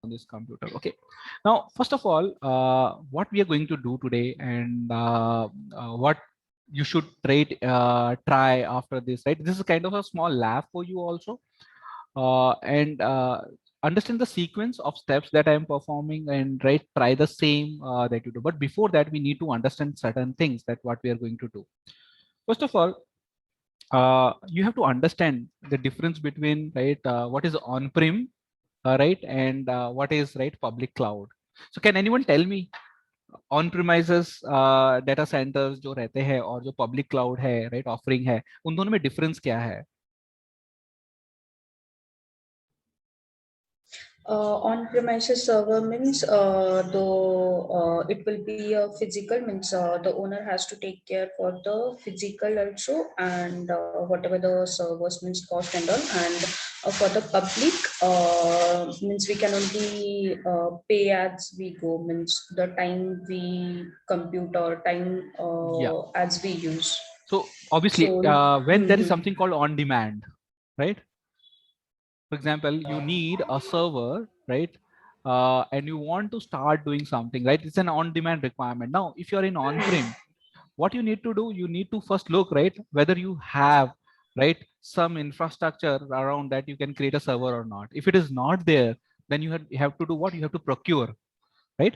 on this computer. Okay, now first of all, what we are going to do today, and what you should try after this, right? This is kind of a small lab for you also, and understand the sequence of steps that I am performing, and try the same that you do. But before that, we need to understand certain things that what we are going to do. First of all, you have to understand the difference between what is on-prem, and what is public cloud. So can anyone tell me on premises data centres जो रहते हैं और जो public cloud है offering है, उन दोनों में डिफरेंस क्या है? On-premises server means though it will be a physical, means the owner has to take care for the physical also, and whatever the servers means cost and all. And for the public means we can only pay as we go, means the time we compute or time as we use. So obviously when there is something called on demand, right? For example, you need a server, right? And you want to start doing something, right? It's an on-demand requirement. Now, if you're in on-prem, what you need to do, you need to first look, right, whether you have, right, some infrastructure around that you can create a server or not. If it is not there, then you have to do what? You have to procure, right?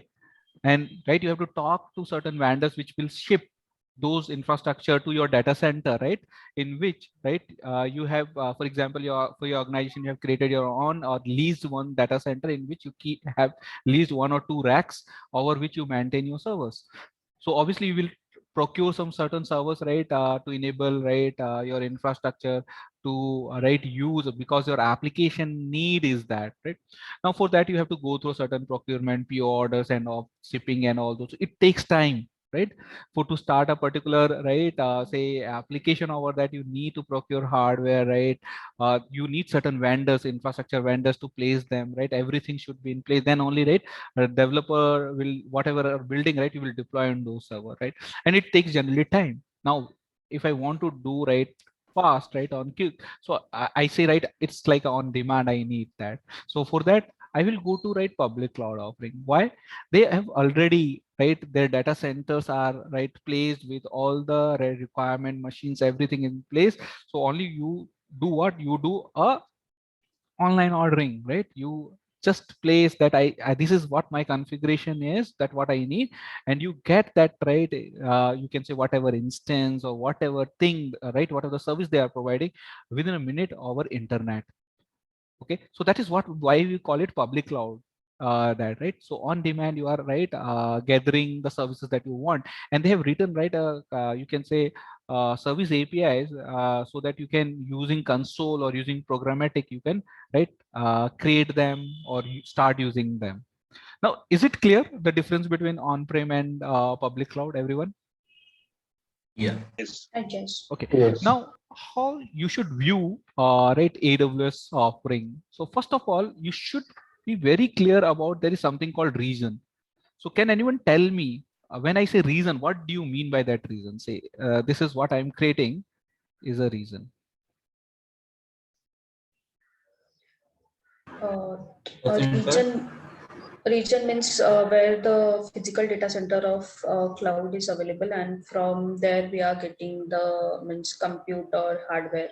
And you have to talk to certain vendors which will ship those infrastructure to your data center, right? In which, you have, for example, for your organization, you have created your own or leased one data center in which you have leased 1 or 2 racks over which you maintain your servers. So obviously you will procure some certain servers, to enable, your infrastructure to use, because your application need is that, right? Now for that you have to go through certain procurement, PO orders and of shipping and all those. It takes time, right? For to start a particular, say application over that, you need to procure hardware, right? You need certain vendors, infrastructure vendors to place them, right? Everything should be in place, then only, right, a developer will, whatever are building, right, you will deploy on those server, right? And it takes generally time. Now if I want to do fast, on quick, so I say, right, it's like on demand, I need that. So for that I will go to public cloud offering. Why? They have already, their data centers are placed with all the requirement machines, everything in place. So only you do what you do, a online ordering, right? You just place that this is what my configuration is, that what I need, and you get that, right? You can say whatever instance or whatever thing, right, whatever service they are providing within a minute over internet. Okay, so that is why we call it public cloud. That, right? So on demand, you are gathering the services that you want, and they have written, you can say service APIs, so that you can, using console or using programmatic, you can create them or you start using them. Now, is it clear the difference between on-prem and public cloud, everyone? Yeah. Yes. I guess. Okay. Yes. Now, how you should view AWS offering? So first of all, you should be very clear about there is something called region. So can anyone tell me, when I say reason, what do you mean by that reason? Say this is what I'm creating is a reason. Region means where the physical data center of cloud is available, and from there we are getting the means compute or hardware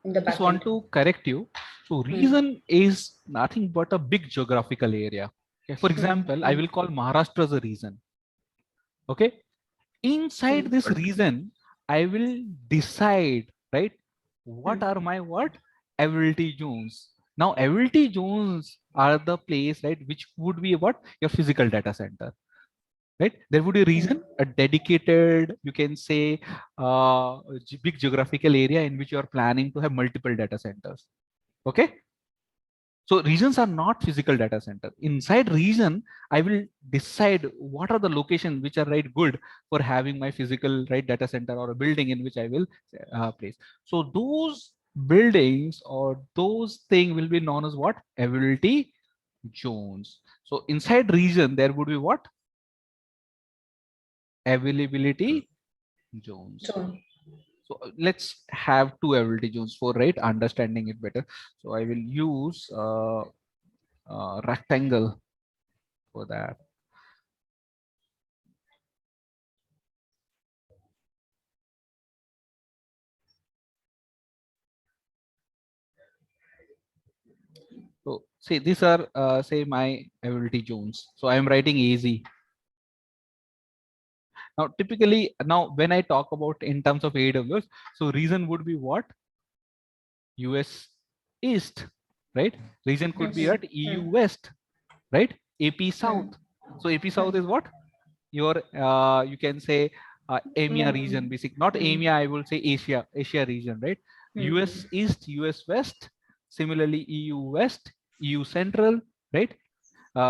in the backend. Just want to correct you. So region is nothing but a big geographical area. Okay. For example, I will call Maharashtra as a region. Okay. Inside this region, I will decide, right, what are my ability zones. Now ability zones are the place, right, which would be what? Your physical data center, right? There would be a region, a dedicated, you can say big geographical area in which you are planning to have multiple data centers. Okay. So regions are not physical data center. Inside region, I will decide what are the locations which are good for having my physical data center or a building in which I will place. So those buildings or those things will be known as what? Availability zones. So inside region, there would be what? Availability zones. So let's have 2 availability zones for understanding it better. So I will use rectangle. for that. So see, these are say my availability zones. So I am writing easy. Now, typically, now when I talk about in terms of AWS, so reason would be what? US East, right? Region could be at EU West, right? AP South. So AP South is what? Your you can say EMEA region, basic, not EMEA, I will say Asia region, right? US East, US West, similarly EU West, EU Central, right?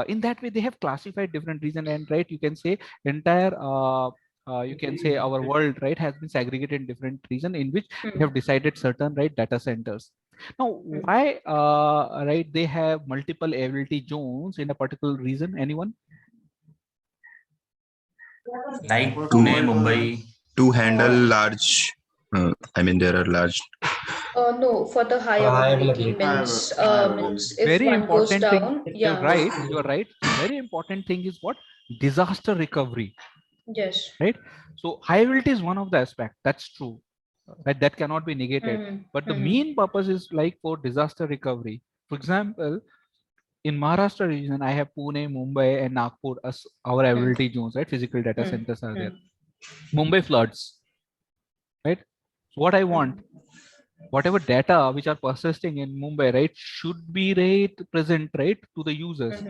In that way, they have classified different region, and right, you can say entire you can say our world, right, has been segregated in different region in which they have decided certain, right, data centers. Now, why right, they have multiple availability zones in a particular region? Anyone? Like Pune, Mumbai. To handle large, I mean, there are large. No, for the high availability means if Very one goes important thing. down, You're yeah. right. You're right. Very important thing is what? Disaster recovery. Yes. Right. So high availability is one of the aspect. That's true. Right. That cannot be negated. But the main purpose is like for disaster recovery. For example, in Maharashtra region, I have Pune, Mumbai, and Nagpur as our availability zones. Right. Physical data centers are there. Mumbai floods. Right. So what I want, whatever data which are persisting in Mumbai, right, should be right present, right, to the users.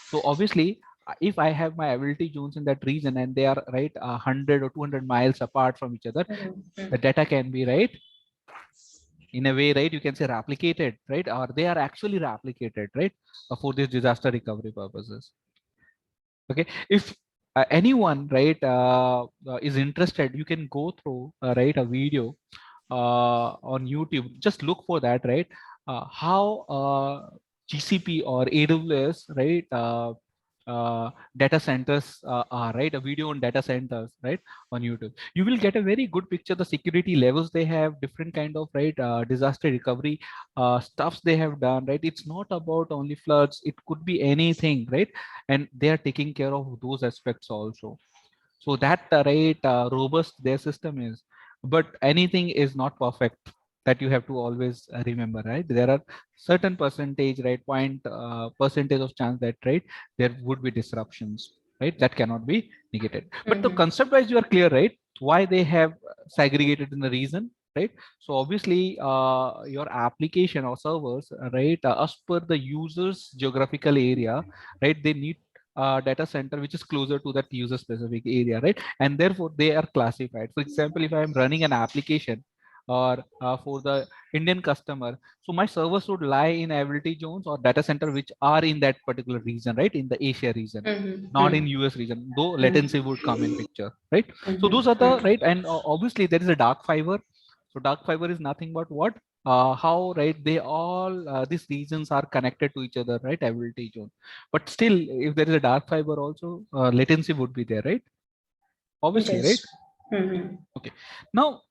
So obviously, if I have my availability zones in that region and they are right 100 or 200 miles apart from each other, the data can be right in a way, right, you can say replicated, right, or they are actually replicated, right, for this disaster recovery purposes. Okay, if anyone, right, is interested, you can go through right a video on YouTube. Just look for that, right? How GCP or AWS, right? Data centers are, right? A video on data centers, right? On YouTube. You will get a very good picture. The security levels they have, different kind of, right? Disaster recovery stuffs they have done, right? It's not about only floods. It could be anything, right? And they are taking care of those aspects also. So that right robust their system is, but anything is not perfect. That you have to always remember, right? There are certain percentage, right, percentage of chance that, right, there would be disruptions, right? That cannot be negated. But the concept wise, you are clear, right? Why they have segregated in the reason, right? So obviously your application or servers, right, as per the user's geographical area, right, they need data center which is closer to that user specific area, right? And therefore they are classified. For example, if I am running an application or for the Indian customer, so my servers would lie in availability zones or data center which are in that particular region, right, in the Asia region, not in US region, though latency would come in picture, right? So those are the right, and obviously there is a dark fiber. So dark fiber is nothing but what, how, right, they all these regions are connected to each other, right? Availability zone. But still, if there is a dark fiber also, latency would be there, right? Obviously, right? Okay. Now,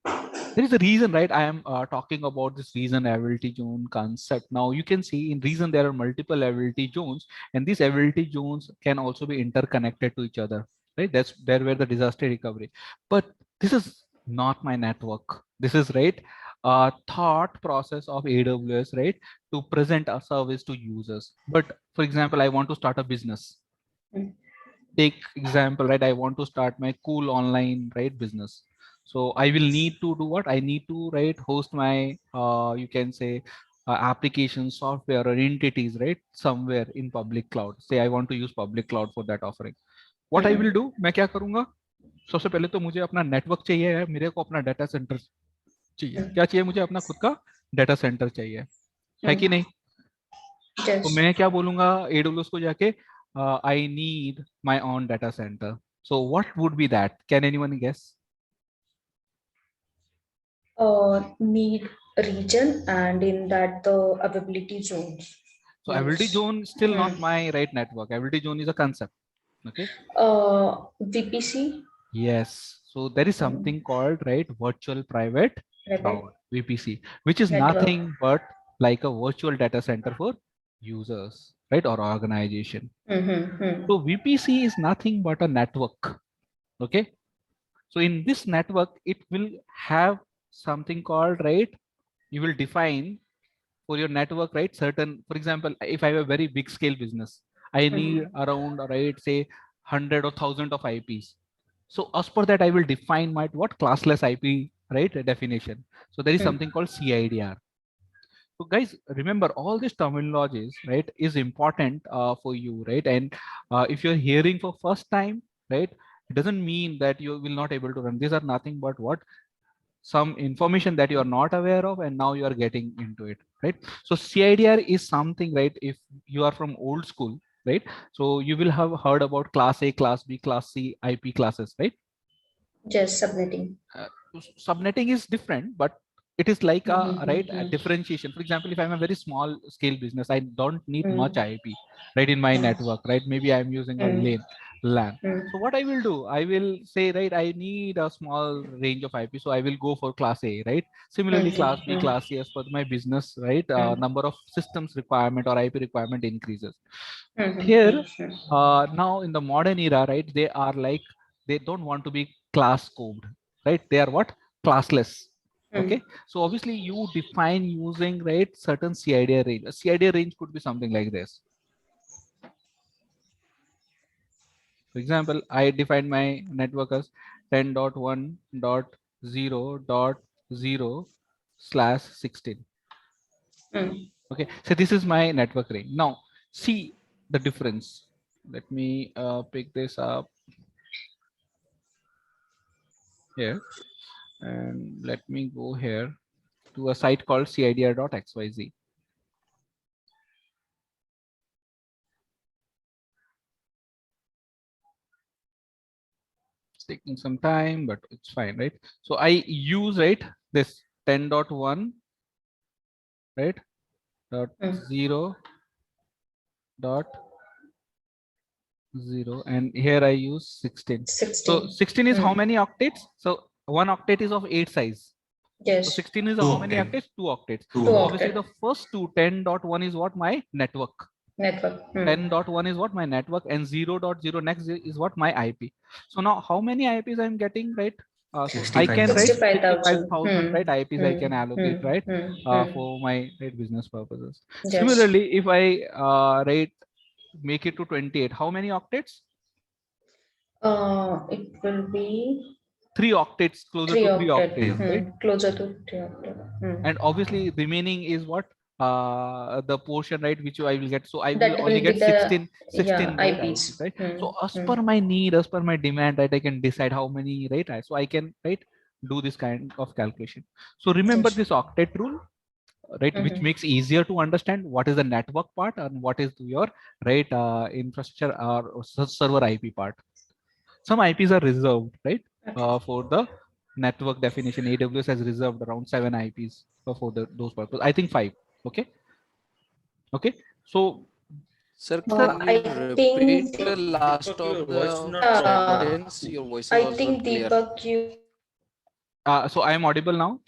there is a reason, right? I am talking about this reason availability zone concept. Now you can see in reason there are multiple availability zones, and these availability zones can also be interconnected to each other, right? That's there where the disaster recovery. But this is not my network. This is right thought process of AWS, right, to present a service to users. But for example, I want to start a business. Take example, right? I want to start my cool online, right, business. So I will need to do what? I need to, right, host my you can say application software or entities, right, somewhere in public cloud. Say I want to use public cloud for that offering. What I will do, मैं क्या करूँगा? सबसे पहले तो मुझे अपना network चाहिए है, मेरे को अपना डाटा सेंटर चाहिए. क्या चाहिए मुझे? अपना खुद का डाटा सेंटर चाहिए, है कि नहीं? तो मैं क्या बोलूंगा AWS को जाके, I need my own data center. So what would be that? Can anyone guess? Need region and in that the availability zones. So availability zone still not my right network. Availability zone is a concept. Okay. VPC. Yes. So there is something called, right, virtual private cloud, VPC, which is Network. nothing but like a virtual data center for users, right, or organization. Mm-hmm. So VPC is nothing but a network. Okay. So in this network, it will have something called, right, you will define for your network, right, certain, for example, if I have a very big scale business, I need around, right, say 100 or 1000 of IPs. So as per that, I will define my what classless IP, right, definition. So there is something called CIDR. So guys, remember all these terminologies, right, is important for you, right? And if you're hearing for first time, right, it doesn't mean that you will not able to run. These are nothing but what, some information that you are not aware of, and now you are getting into it, right? So CIDR is something, right, if you are from old school, right, so you will have heard about class A, class B, class C IP classes, right? Just subnetting. uh, Subnetting is different, but it is like a, right, a Mm-hmm. differentiation. For example, if I'm a very small scale business, I don't need much IP, right, in my network, right? Maybe I'm using a LAN. So what I will do, I will say, right, I need a small range of IP, so I will go for class A, right? Similarly, class B, class C, as per my business, right, number of systems requirement or IP requirement increases. Here, now in the modern era, right, they are like, they don't want to be class scoped, right? They are what, classless. Okay, so obviously you define using, right, certain CIDR range. A CIDR range could be something like this. For example, I defined my network as 10.1.0.0/16. Okay, so this is my network range. Now see the difference. Let me pick this up here, and let me go here to a site called CIDR.xyz. It's taking some time, but it's fine, right? So I use, right, this 10.1, right, .0.0, and here I use 16. So 16 is how many octets? So one octet is of 8 size. So Yes. 16 is Two how many octet. octets? 2 octets. Two So octet. obviously the first two, 10.1 is what, my network. Network. 10.1 is what, my network, and 0.0 next is what, my IP. So now how many IPs I'm getting, right? So I can write 65,000, right, IPs I can allocate, right, for my, right, business purposes. Yes. Similarly, if I write, make it to 28, how many octets? It will be 3 octets, closer 3 to 3 octet. octaves, right? Closer to 3 octet. And obviously remaining is what, the portion, right, which I will get. So I will That only will be get the 16, right, IPs. IPs, right? So as per my need, as per my demand, right, I can decide how many, right? So I can, right, do this kind of calculation. So remember this octet rule, right, which makes easier to understand what is the network part and what is your, right, infrastructure or server IP part. Some IPs are reserved, right, for the network definition. AWS has reserved around 7 IPs for those purposes. I think 5. Okay. Okay. So, Sir, sir, can you repeat the last of Your voice is the not proper. sentence? Your voice I was think not clear. Deepak, you so I am audible now.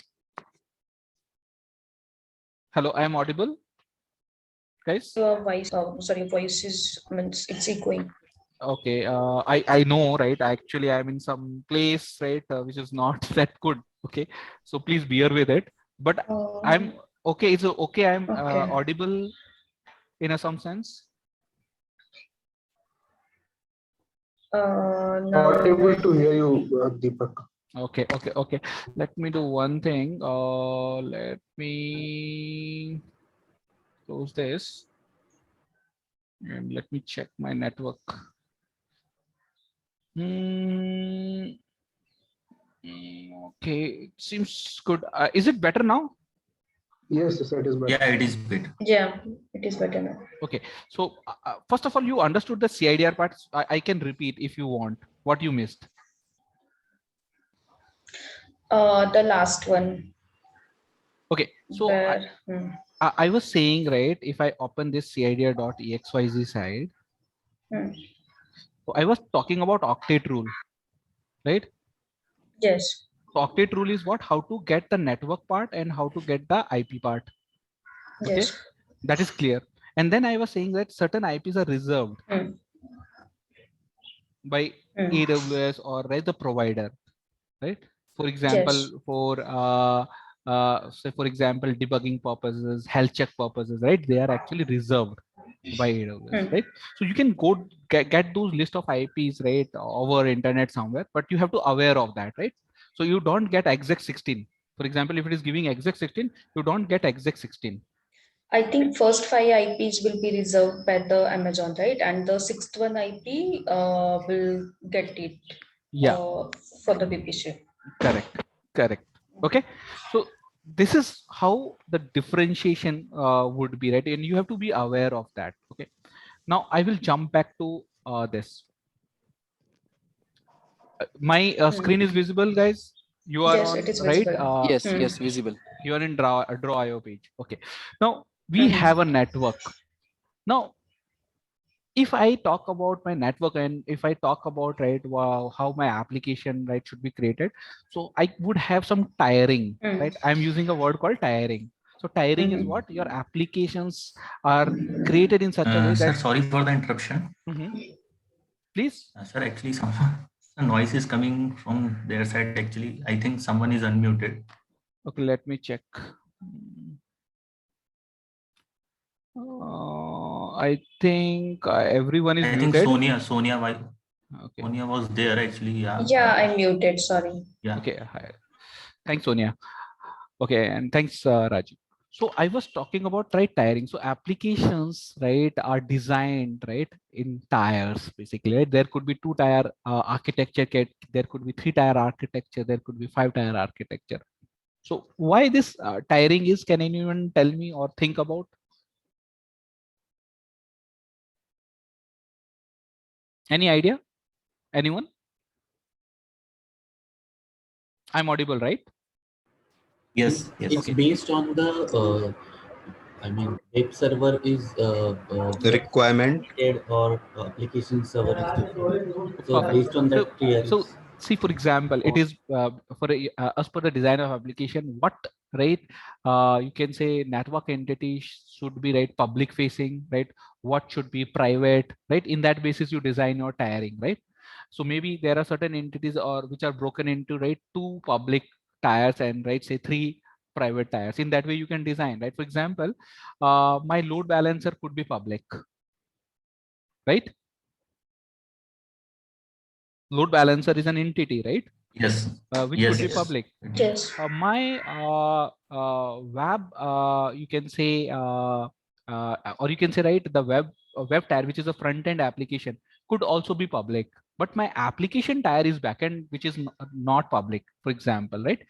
Hello, I am audible, guys. your voice, voice is means it's echoing. Okay. I know, right. Actually, I'm in some place, right, which is not that good. Okay. So please bear with it. But I'm okay. It's okay. I'm audible in some sense. Not able to hear you, Deepak. Okay, okay, okay. Let me do one thing. Let me close this and let me check my network. Okay, it seems good. Is it better now? Yes, yes, it is better. Yeah, it is better. Yeah, it is better now. Okay, so first of all, you understood the CIDR part. I can repeat if you want what you missed. The last one. Okay, so Where, I was saying, right, if I open this CIDR.exyz side, so I was talking about octet rule, right? Yes. So octet rule is what, how to get the network part and how to get the IP part. Okay, Yes. that is clear. And then I was saying that certain IPs are reserved by AWS or right, the provider, right? For example, Yes. for say for example, debugging purposes, health check purposes, right? They are actually reserved by AWS, right? So you can go get those list of IPs, right, over internet somewhere, but you have to aware of that, right? So you don't get exec 16. For example, if it is giving exec 16, you don't get exec 16. I think first 5 IPs will be reserved by the Amazon, right? And the sixth one IP will get it for the VPC. Correct. Okay, so this is how the differentiation would be, right? And you have to be aware of that. Okay, now I will jump back to this. My screen is visible, guys. You are Yes, on, it is right? visible. Yes, yes, visible. You are in draw IO page. Okay, now we have a network. Now if I talk about my network, and if I talk about, right, wow, how my application, right, should be created, so I would have some tiering, right? I'm using a word called tiering. So tiering is what your applications are created in such a way Sir, that sorry for the interruption. Please. Sir, actually, some noise is coming from their side. Actually, I think someone is unmuted. Okay, let me check. I think everyone is muted. I think Sonia was there actually. Yeah, I muted. Sorry. Yeah. Okay. Hi. Thanks, Sonia. Okay, and thanks, Raju. So I was talking about, right, tiering. So applications, right, are designed, right, in tiers, basically, right? There could be 2-tier architecture, there could be 3-tier architecture, there could be 5-tier architecture. So why this tiering is, can anyone tell me or think about? Any idea? Anyone? I'm audible, right? Yes. It's Okay. based on the I mean, web server is requirement or application server is different. So Perfect. based on that tier, So see, for example, it is as per the design of application, what, right, you can say network entity should be, right, public facing, right? What should be private, right? In that basis, you design your tiering, right? So maybe there are certain entities or which are broken into, right, 2 public tiers and, right, say 3 private tiers. In that way, you can design, right? For example, my load balancer could be public, right? Load balancer is an entity, right? Yes. Which could be public. Yes. My web, you can say, or you can say, right, the web tier, which is a front end application, could also be public. But my application tier is backend, which is not public, for example, right?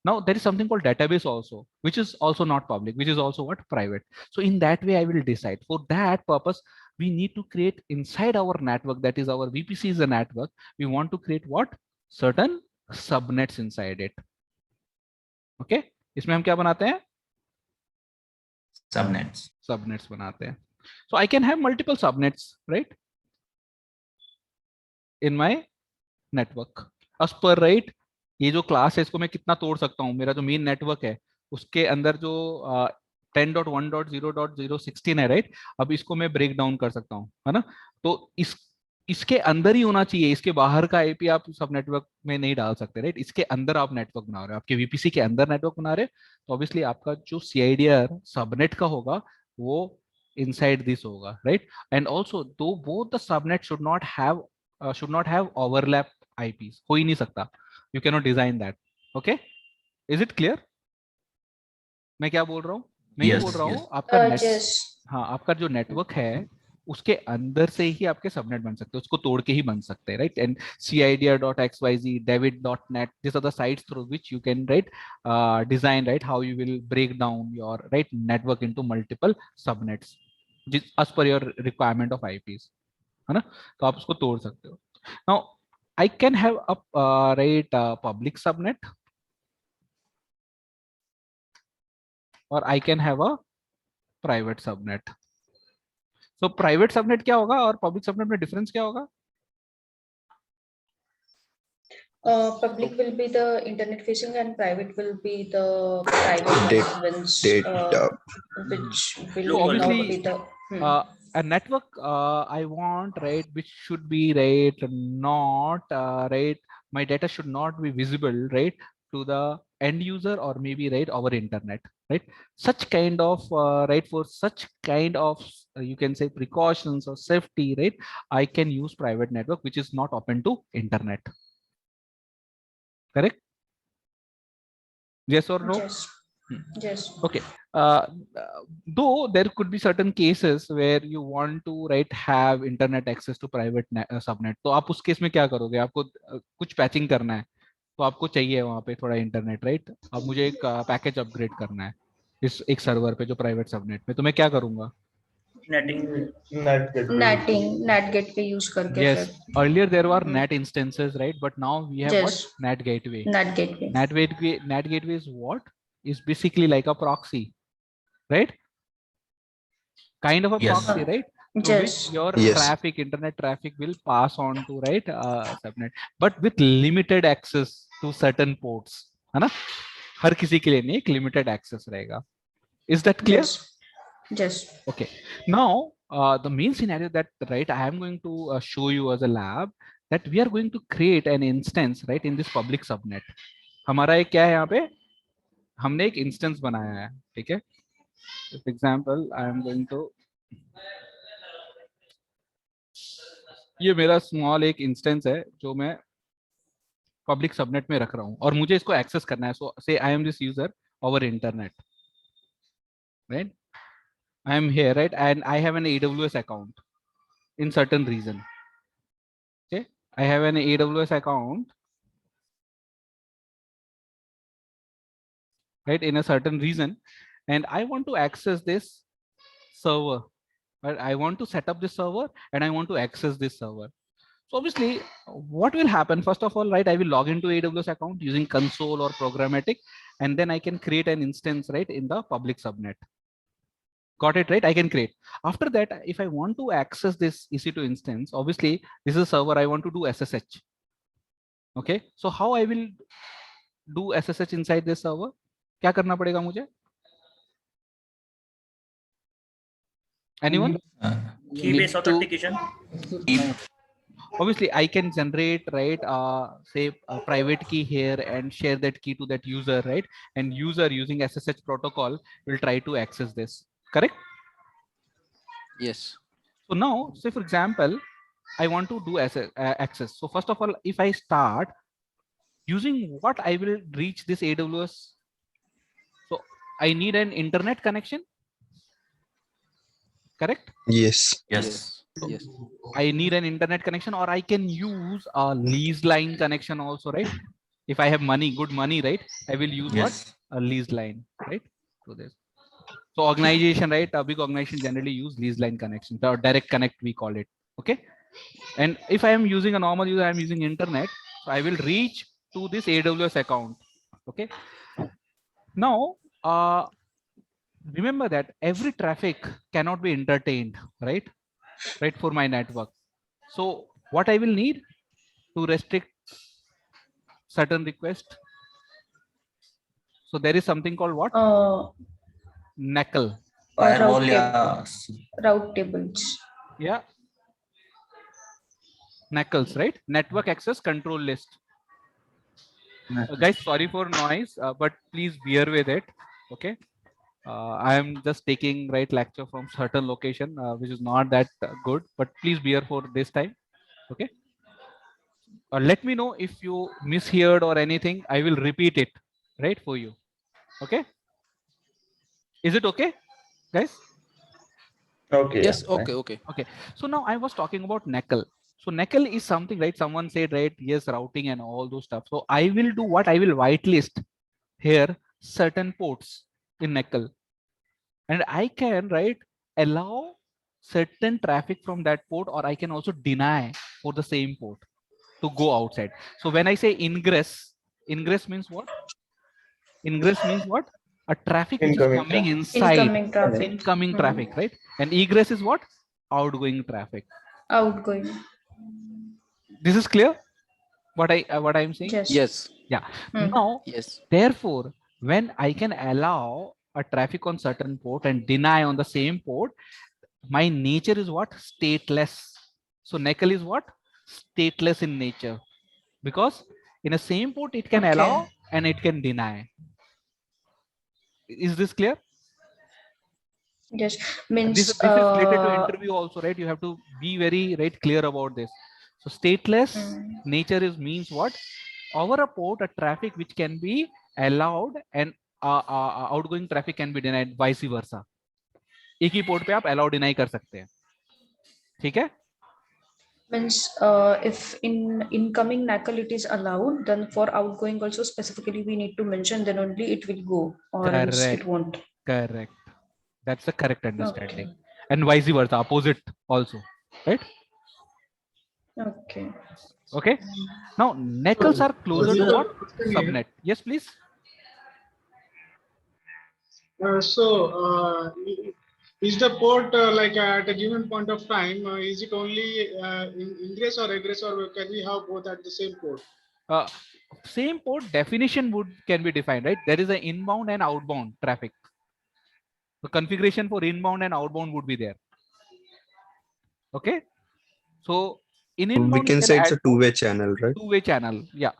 Now there is something called database also, which is also not public, which is also what, private. So in that way, I will decide. For that purpose, we need to create inside our network, that is our VPC is a network. We want to create what? Certain subnets inside it. Okay, इसमें हम क्या बनाते हैं? Subnets बनाते हैं. So I can have multiple subnets, right, in my network. As per, right, ये जो class है इसको मैं कितना तोड़ सकता हूँ? मेरा जो मेन नेटवर्क है उसके अंदर जो 10.1.0.016 है, राइट? अब इसको मैं ब्रेक डाउन कर सकता हूँ, है ना? तो इसके अंदर ही होना चाहिए, इसके बाहर का आईपी आप सब नेटवर्क में नहीं डाल सकते, राइट? इसके अंदर आप नेटवर्क बना रहे हो, आपके वीपीसी के अंदर नेटवर्क बना रहे हो, तो ऑब्वियसली आपका जो सीआईडीआर सबनेट का होगा वो inside this होगा, right? And also though both the subnet should not have overlap IPs, हो ही नहीं सकता, you cannot design that. Okay, is it clear? मैं क्या बोल रहा हूँ? मैं ये बोल रहा हूँ आपका हाँ, आपका जो नेटवर्क है उसके अंदर से ही आपके सबनेट बन सकते हैं, उसको तोड़ के ही बन सकते हैं, right? And cidir.xyz, david.net, these are the sites through which you can, right, design, right, how you will break down your, right, network into multiple subnets as per your requirement of IPs, है ना? तो आप उसको तोड़ सकते हो. Now I can have a public subnet, or I can have a private subnet. So private subnet क्या होगा और public subnet में difference क्या होगा? Public will be the internet facing and private will be the private ones, which will not be the. A network I want, right, which should be right, not right, my data should not be visible, right, to the end user or maybe right our internet, right? Such kind of right, for such kind of you can say precautions or safety, right, I can use private network which is not open to internet. Correct? Yes or no? Yes. Yes. Okay. Though there could be certain cases where you want to right have internet access to private subnet, तो आप उस case में क्या करोगे? आपको कुछ patching करना है, तो आपको चाहिए वहाँ पे थोड़ा इंटरनेट, राइट? अब मुझे एक पैकेज अपग्रेड करना है इस एक सर्वर पे जो प्राइवेट सबनेट में, तो मैं क्या करूंगा? नेट गेटवे यूज करके Yes, फिर earlier there were net instances, right? But now we have what? Yes. Net gateway. Net gateway Net gateway is what? Is basically like a proxy, right? Kind of a Yes. proxy, right? So Yes. which your Yes. traffic, internet traffic will pass on to right subnet, but with limited access to certain ports, है ना? हर किसी के लिए नहीं, एक limited access रहेगा. Is that clear? Yes. Yes. Okay. Now the main scenario that right I am going to show you as a lab that we are going to create an instance right in this public subnet. हमारा एक क्या है यहाँ पे? हमने एक instance बनाया है, ठीक है? For example, I am going to ये मेरा स्मॉल एक इंस्टेंस है जो मैं पब्लिक सबनेट में रख रहा हूँ और मुझे इसको एक्सेस करना है. सो से I am this user over internet, right? I am here, right, and I have an AWS account in certain region. Okay, I have an AWS account, right, in a certain region, and I want to access this server. Right, I want to set up this server and I want to access this server. So obviously, what will happen? First of all, right, I will log into AWS account using console or programmatic, and then I can create an instance, right, in the public subnet. Got it, right? I can create. After that, if I want to access this EC2 instance, obviously this is a server, I want to do SSH. Okay, so how I will do SSH inside this server? क्या करना पड़ेगा मुझे? Anyone? Key-based authentication. Obviously, I can generate, right, say a private key here and share that key to that user, right? And user using SSH protocol will try to access this. Correct? Yes. So now, say for example, I want to do access. So first of all, if I start using what I will reach this AWS, so I need an internet connection. Correct? Yes. Yes. Yes. I need an internet connection, or I can use a lease line connection also, right? If I have money, good money, right? I will use Yes. what? A lease line, right? So this. So organization, right? A big organization generally use lease line connection, or direct connect we call it. Okay. And if I am using a normal user, I am using internet, so I will reach to this AWS account. Okay. Now, remember that every traffic cannot be entertained, right? Right, for my network. So what I will need to restrict certain request. So there is something called what? NACL. Firewall, yeah. Route tables. Yeah. NACLs, right? Network Access Control List. Guys, sorry for noise, but please bear with it. Okay. I am just taking right lecture from certain location, which is not that good, but please bear for this time. Okay. Let me know if you misheard or anything. I will repeat it right for you. Okay. Is it okay, guys? Okay. Yes. yeah, Okay. Okay. Okay. So now I was talking about NACL. So NACL is something, right? Someone said, right? Yes, routing and all those stuff. So I will do what? I will whitelist here certain ports in NACL. And I can, right, allow certain traffic from that port, or I can also deny for the same port to go outside. So when I say ingress, ingress means what? Ingress means what? A traffic which Incoming is coming traffic. inside, Incoming traffic. incoming traffic, right? And egress is what? Outgoing traffic. Outgoing. This is clear? What I'm saying? Yes. Yes. Yeah. Hmm. Now, Yes. therefore, when I can allow a traffic on certain port and deny on the same port, My nature is what? Stateless. So NECL is what? Stateless in nature, because in a same port it can Okay. allow and it can deny. Is this clear? Yes. This Means is related to interview also, right? You have to be very clear about this. So stateless nature is means what? Over a port, a traffic which can be allowed and outgoing traffic can be denied, vice versa. एक ही port पे आप allow deny कर सकते हैं, ठीक है? means if in incoming NACL it is allowed, then for outgoing also specifically we need to mention, then only it will go, or else it won't. Correct. That's the correct understanding. Okay. And vice versa, opposite also, right? Okay. Okay. Now NECLs are closer to what? Subnet. Yes, please. Is the port like at a given point of time, is it only ingress or egress, or can we have both at the same port? Same port definition can be defined, right? There is an inbound and outbound traffic. The configuration for inbound and outbound would be there. Okay. So in inbound, we can say it's a two-way channel, right? Two-way channel. Yeah.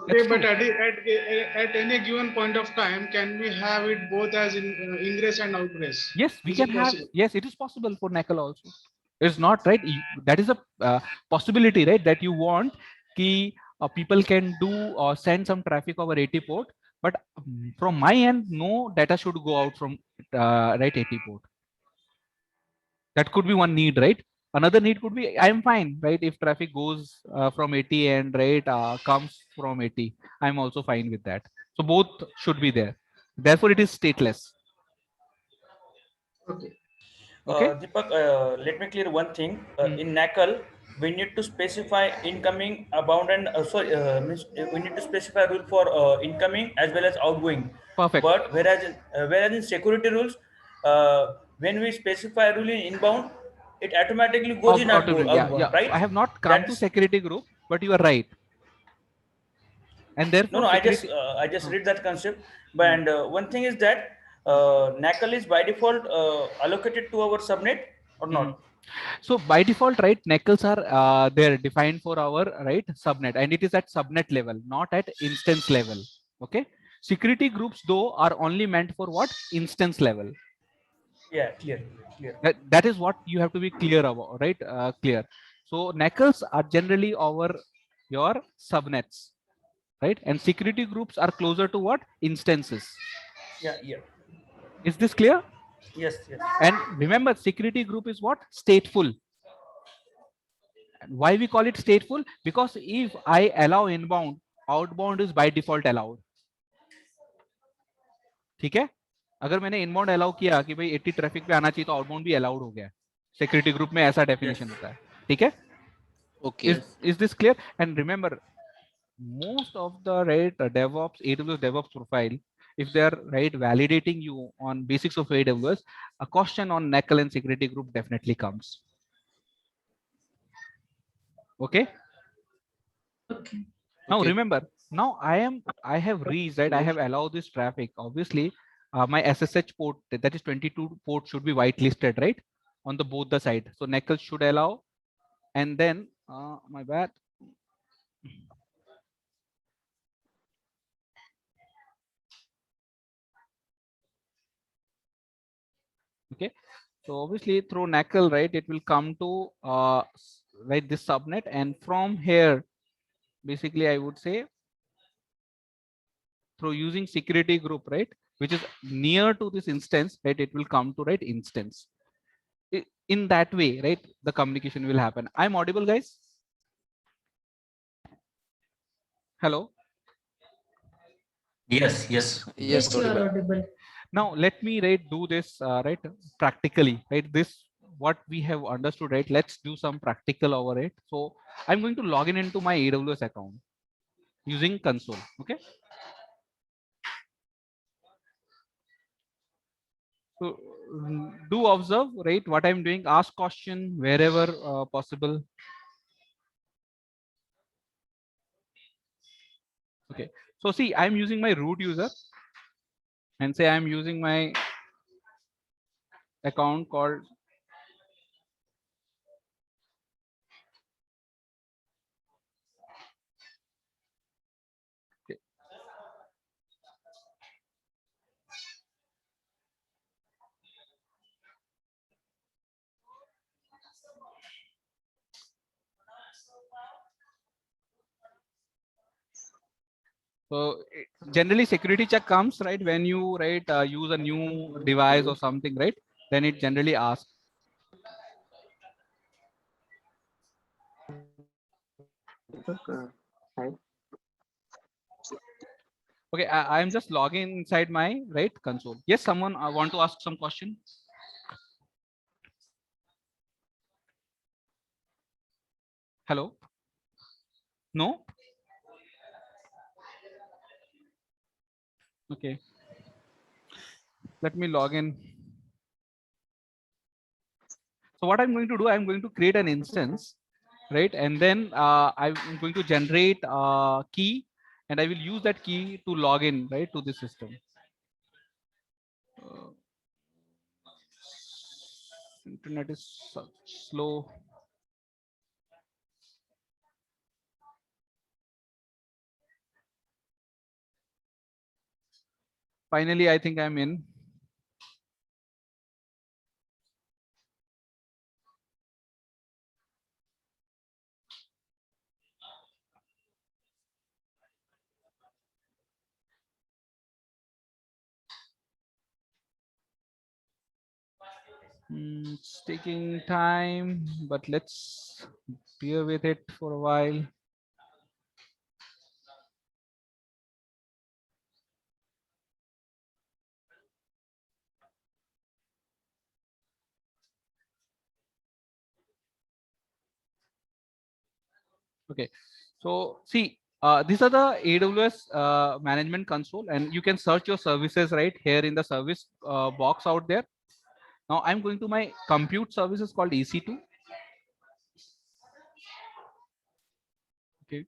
Okay, but at any given point of time, can we have it both as ingress and outgress? Yes, we can have. Yes, it is possible for NECL also. It's not right. That is a possibility, right? That you want ki people can do or send some traffic over 80 port, but from my end, no data should go out from right 80 port. That could be one need, right? Another need could be I'm fine, right? If traffic goes from 80 and right comes from 80, I'm also fine with that. So both should be there. Therefore, it is stateless. Okay. Okay. Deepak, let me clear one thing. In NACL, we need to specify incoming, abound, and we need to specify rule for incoming as well as outgoing. Perfect. But whereas in security rules, when we specify rule in inbound, it automatically goes in outbound, yeah. right? I have not come to security group, but you are right. And therefore, no, I just read that concept. But and one thing is that NACL is by default allocated to our subnet or not? So by default, right, NECLs are they're defined for our right subnet, and it is at subnet level, not at instance level. Okay. Security groups though are only meant for what? Instance level. Yeah, clear. That is what you have to be clear about, right? Clear. So NECLs are generally over your subnets, right? And security groups are closer to what? Instances. Yeah. Is this clear? Yes. And remember, security group is what? Stateful. Why we call it stateful? Because if I allow inbound, outbound is by default allowed. ठीक है? अगर मैंने inbound allow किया कि भाई 80 traffic पे आना चाहिए तो आउटबाउंड भी अलाउड हो गया. सिक्योरिटी ग्रुप में ऐसा डेफिनेशन होता है. ठीक है? Okay. Is this clear? And remember, most of the right DevOps, AWS DevOps profile, if they are right validating you on basics of AWS, a question on NECL and security group definitely comes. Okay. Now remember, now I have reached, right? I have allowed this traffic. Obviously, my SSH port, that is 22 port, should be whitelisted, right? On the both the side. So NECL should allow, and then my bad. Okay. So obviously through NECL, right, it will come to right this subnet, and from here, basically I would say through using security group, right, which is near to this instance, right, it will come to right instance. In that way, right, the communication will happen. I'm audible, guys? Hello? Yes. Yes, you are audible. Now let me do this right practically, right? This what we have understood, right? Let's do some practical over it. So I'm going to log in into my AWS account using console. Okay. So do observe, right, what I'm doing. Ask question wherever possible. Okay. So see, I'm using my root user, and say I'm using my account called so generally security check comes right when you use a new device or something, right? Then it generally asks. Okay, I'm just logging inside my console. Yes, someone want to ask some question? Hello? No? Okay. Let me log in. So what I'm going to do, I'm going to create an instance, right? And then I'm going to generate a key, and I will use that key to log in, right, to the system. Internet is slow. Finally, I think I'm in. It's taking time, but let's bear with it for a while. Okay, so see, these are the AWS management console, and you can search your services right here in the service box out there. Now I'm going to my compute services called EC2. Okay.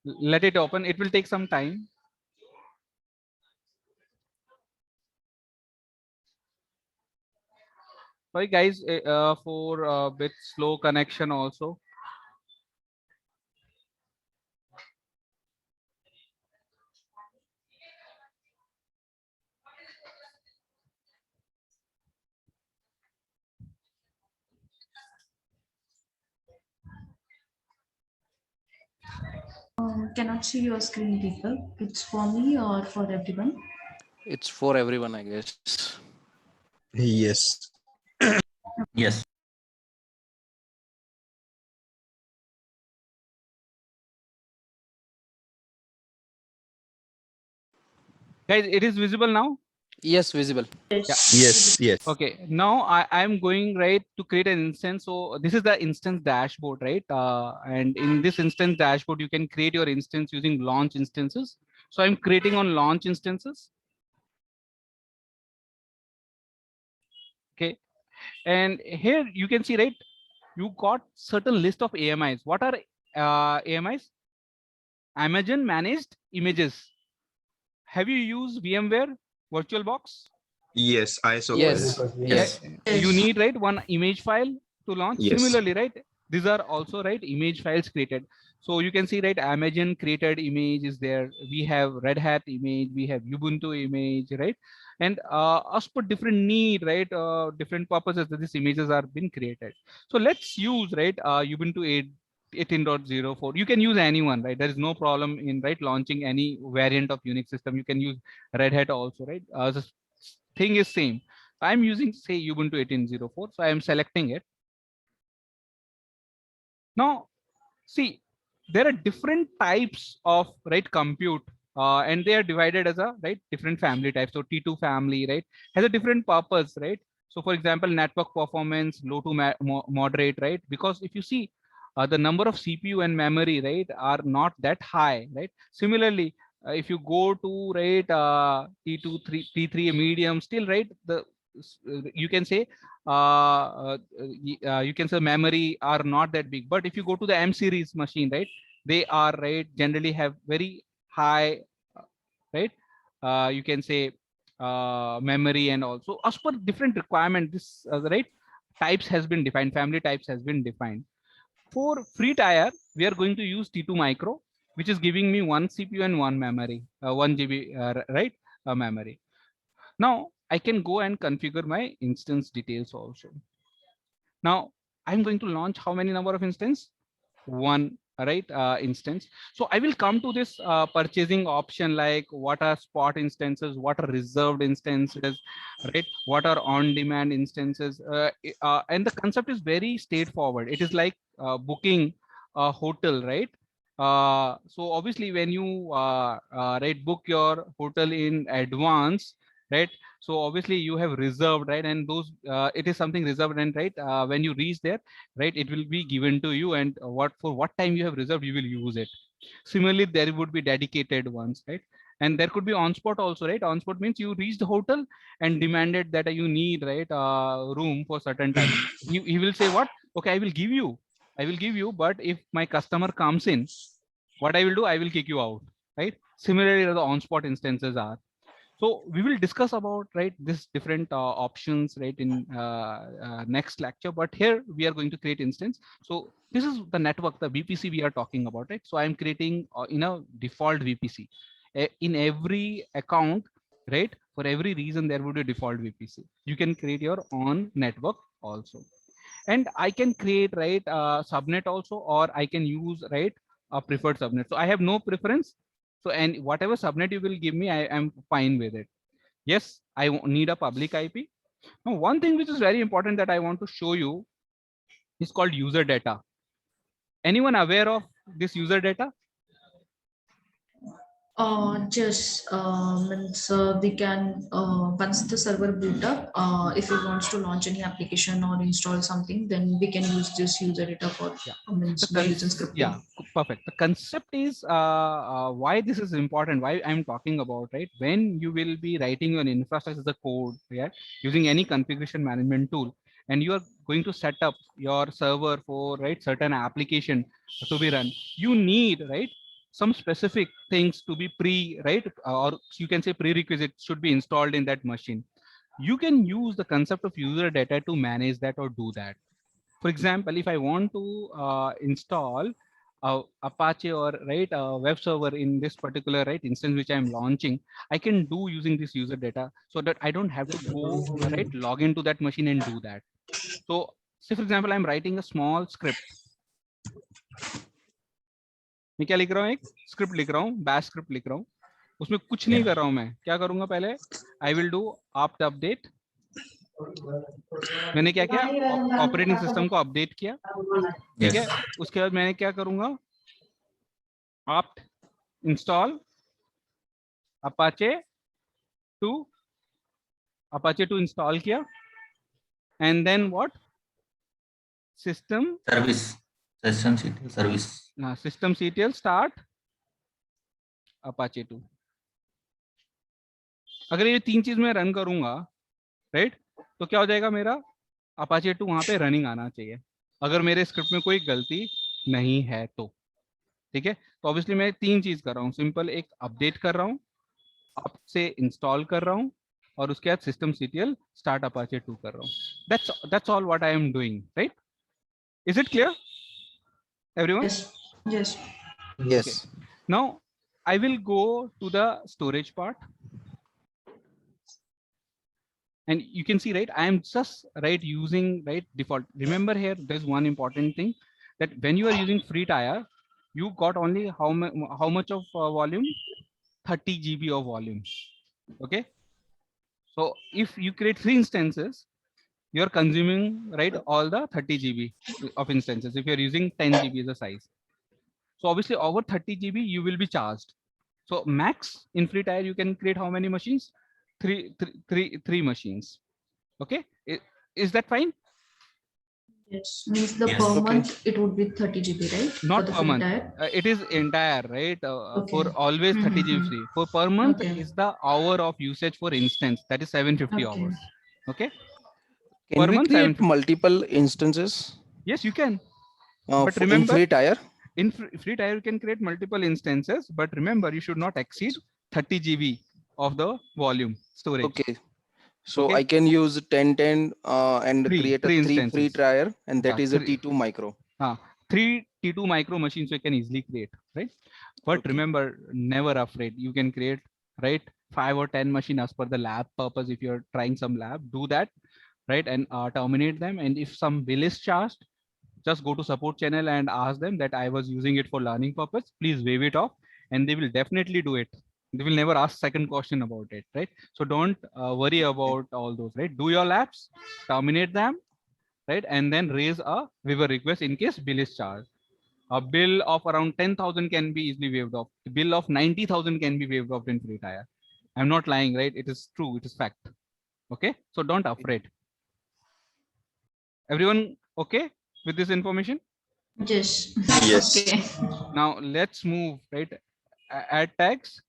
Let it open. It will take some time. Sorry guys for a bit slow connection also. Cannot see your screen, people. It's for me or for everyone? It's for everyone, I guess. Yes. Yes. Guys, it is visible now. Yes, visible. Yes. Yes. Okay, now I'm going right to create an instance. So this is the instance dashboard, right? And in this instance dashboard, you can create your instance using launch instances. So I'm creating on launch instances. Okay, and here you can see, right? You got certain list of AMIs. What are AMIs? Amazon managed images. Have you used VMware VirtualBox? Yes. ISO Yes. files. Yes. You need one image file to launch. Yes. Similarly, these are also image files created. So you can see Amazon created image is there. We have Red Hat image, we have Ubuntu image, and as per different need, different purposes that these images are being created. So let's use Ubuntu 18.04. You can use anyone, there is no problem in launching any variant of Unix system. You can use Red Hat also, the thing is same. I'm using say Ubuntu 18.04, so I am selecting it. Now see, there are different types of compute, and they are divided as a different family types. So T2 family has a different purpose, so for example, network performance, low to moderate, because if you see the number of CPU and memory are not that high, similarly if you go to T2 T3 medium, still the you can say you can say memory are not that big. But if you go to the M series machine, right, they are right generally have very high, right, you can say memory, and also as per different requirement, this right types has been defined, family types has been defined. For free tier, we are going to use T2 micro, which is giving me 1 CPU and 1 memory, 1 GB, right, memory. Now I can go and configure my instance details also. Now I'm going to launch how many number of instance? One, right, instance. So I will come to this purchasing option, like what are spot instances, what are reserved instances, right, what are on demand instances, and the concept is very straightforward. It is like booking a hotel, right? So obviously when you right book your hotel in advance, right, so obviously you have reserved, right, and those it is something reserved, and right when you reach there, right, it will be given to you, and what for what time you have reserved, you will use it. Similarly, there would be dedicated ones, right, and there could be on spot also, right. On spot means you reach the hotel and demanded that you need, right, room for certain time. He will say what, okay, I will give you, but if my customer comes in, what I will do, I will kick you out, right. Similarly, the on spot instances are. So we will discuss about, right, this different options, right, in next lecture, but here we are going to create instance. So this is the network, the VPC we are talking about, right. So I'm creating in a default VPC. In every account, right, for every reason there would be a default VPC. You can create your own network also, and I can create, right, subnet also, or I can use, right, a preferred subnet. So I have no preference. So, and whatever subnet you will give me, I am fine with it. Yes, I need a public IP. Now, one thing which is very important that I want to show you is called user data. Anyone aware of this user data? Just means we can once the server boot up, if it wants to launch any application or install something, then we can use this user data for means by using scripting. Yeah, perfect. The concept is why this is important, why I'm talking about, right? When you will be writing your infrastructure as a code, yeah, using any configuration management tool, and you are going to set up your server for, right, certain application to be run, you need, right, some specific things to be right, or you can say prerequisites should be installed in that machine. You can use the concept of user data to manage that or do that. For example, if I want to install Apache or, right, a web server in this particular, right, instance which I'm launching, I can do using this user data, so that I don't have to go, right, log into that machine and do that. So say for example, I'm writing a small script. मैं क्या लिख रहा हूँ, एक script लिख रहा हूँ, bash script लिख रहा हूँ, उसमें कुछ नहीं कर रहा हूँ मैं. क्या करूंगा पहले, I will do apt update. मैंने क्या किया, ऑपरेटिंग सिस्टम को अपडेट किया, ठीक है. उसके बाद मैंने क्या करूंगा, apt इंस्टॉल Apache 2 इंस्टॉल किया, and then what, system service, Session-3 service, systemctl start Apache 2. अगर ये तीन चीज मैं रन करूंगा, राइट, तो क्या हो जाएगा, मेरा Apache 2 वहां पे रनिंग आना चाहिए, अगर मेरे स्क्रिप्ट में कोई गलती नहीं है तो. ठीक है, तो ऑब्वियसली मैं तीन चीज कर रहा हूँ, सिंपल एक अपडेट कर रहा हूँ, आप से इंस्टॉल कर रहा हूँ, और उसके बाद systemctl start Apache 2 कर रहा हूँ. That's all what I am doing, right? Is it clear, everyone? Yes. Yes. Okay. Now I will go to the storage part, and you can see, right, I am just, right, using, right, default. Remember here, there's one important thing, that when you are using free tier, you got only how much of volume, 30 GB of volume. Okay, so if you create 3 instances, you are consuming, right, all the 30 GB of instances if you are using 10 GB as a size. So obviously over 30 GB you will be charged. So max in free tier you can create how many machines? Three machines. Okay, is that fine? Yes, means the Yes. per Okay. month it would be 30 GB, right? Not For the per free month. tier? It is entire, right? Okay. For always 30 GB free. For per month Okay. is the hour of usage for instance, that is 750 Okay. hours. Okay. Can Per we month, create 750. multiple instances Yes, you can. But in remember, free tier? in free tier, you can create multiple instances. But remember, you should not exceed 30 GB of the volume storage. Okay. So Okay. I can use 1010 and create a three 3 free instances. tier, and that Yeah, is a T2 micro. 3 T2 micro machines you can easily create, right? But Okay. remember, never afraid. You can create, right, 5 or 10 machines as per the lab purpose. If you're trying some lab, do that, right, and terminate them. And if some bill is charged, just go to support channel and ask them that I was using it for learning purpose. Please waive it off, and they will definitely do it. They will never ask second question about it, right? So don't worry about all those, right? Do your labs, terminate them, right, and then raise a waiver request in case bill is charged. A bill of around 10,000 can be easily waived off. The bill of 90,000 can be waived off in free tier. I'm not lying, right? It is true. It is fact. Okay. So don't afraid. Everyone okay with this information? Yes. Yes. Okay. Now let's move, right? Add tags.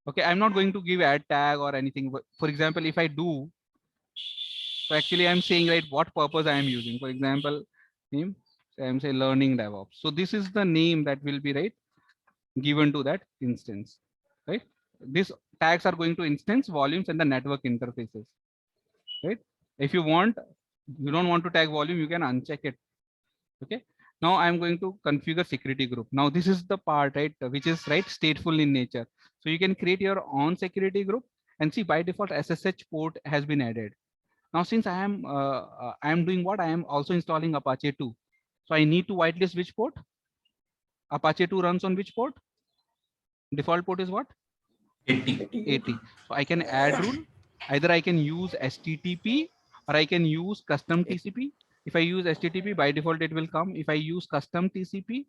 Okay. I'm not going to give add tag or anything. But for example, if I do, so actually I'm saying, right, what purpose I am using. For example, name, I'm saying learning DevOps. So this is the name that will be, right, given to that instance, right? These tags are going to instance volumes and the network interfaces, right? If you don't want to tag volume, you can uncheck it. Okay. Now I'm going to configure security group. Now this is the part, right, which is, right, stateful in nature. So you can create your own security group and see by default SSH port has been added. Now since I am doing what, I am also installing Apache 2. So I need to whitelist which port? Apache 2 runs on which port? Default port is what? 80. So I can add rule. Either I can use HTTP or I can use custom TCP. If I use HTTP, by default it will come. If I use custom TCP,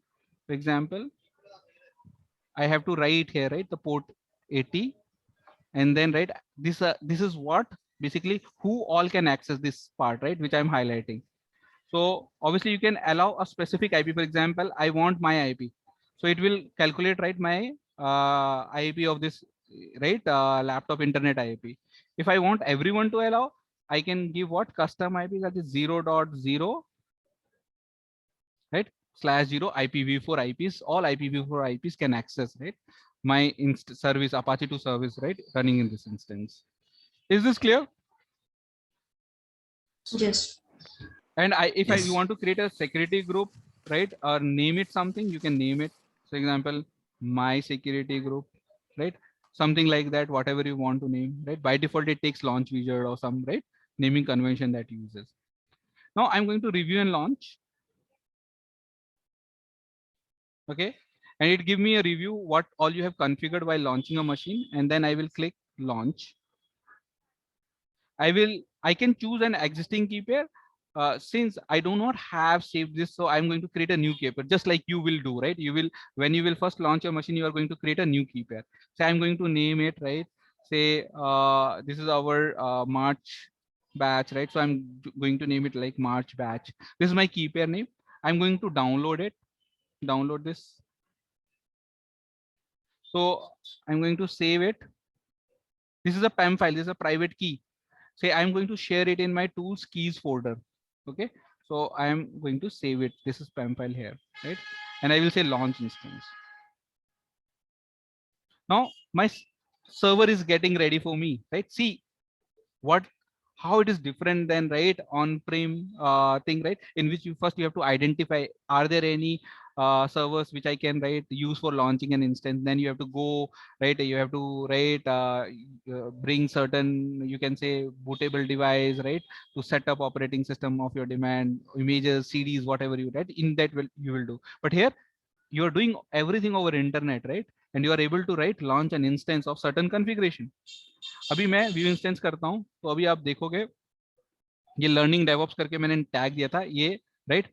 for example, I have to write here, right, the port 80, and then, right, this is what basically who all can access this part, right, which I'm highlighting. So obviously you can allow a specific IP. For example, I want my IP. So it will calculate, right, my IP of this, right, laptop internet IP. If I want everyone to allow, I can give what custom IP, that is 0.0, right, /0 IPv4 IPs. All IPv4 IPs can access, right, my service, Apache 2 service, right, running in this instance. Is this clear? Yes. And if Yes. you want to create a security group, right, or name it something, you can name it. For example, my security group, right, something like that, whatever you want to name, right. By default, it takes launch wizard or some, right, naming convention that uses. Now I'm going to review and launch. Okay, and it give me a review what all you have configured while launching a machine, and then I will click launch. I can choose an existing key pair. Since I do not have saved this, so I'm going to create a new key pair, just like you will do, right? When you will first launch your machine, you are going to create a new key pair. So I'm going to name it, right? Say this is our March batch, right? So I'm going to name it like March batch. This is my key pair name. I'm going to download it. Download this. So I'm going to save it. This is a PEM file. This is a private key. Say I'm going to share it in my tools keys folder. Okay, so I am going to save it. This is PEM file here, right? And I will say launch instance. Now my server is getting ready for me, right? See how it is different than, right, on-prem thing, right, in which you have to identify, are there any servers which I can, right, use for launching an instance. Then you have to go, right, you have to, right, bring certain, you can say, bootable device, right, to set up operating system of your demand, images, CDs, whatever you, right, in that you will do. But here you are doing everything over internet, right, and you are able to, right, launch an instance of certain configuration. अभी मैं view instance करता हूं, तो अभी आप देखोगे ये learning DevOps करके मैंने टैग दिया था, ये राइट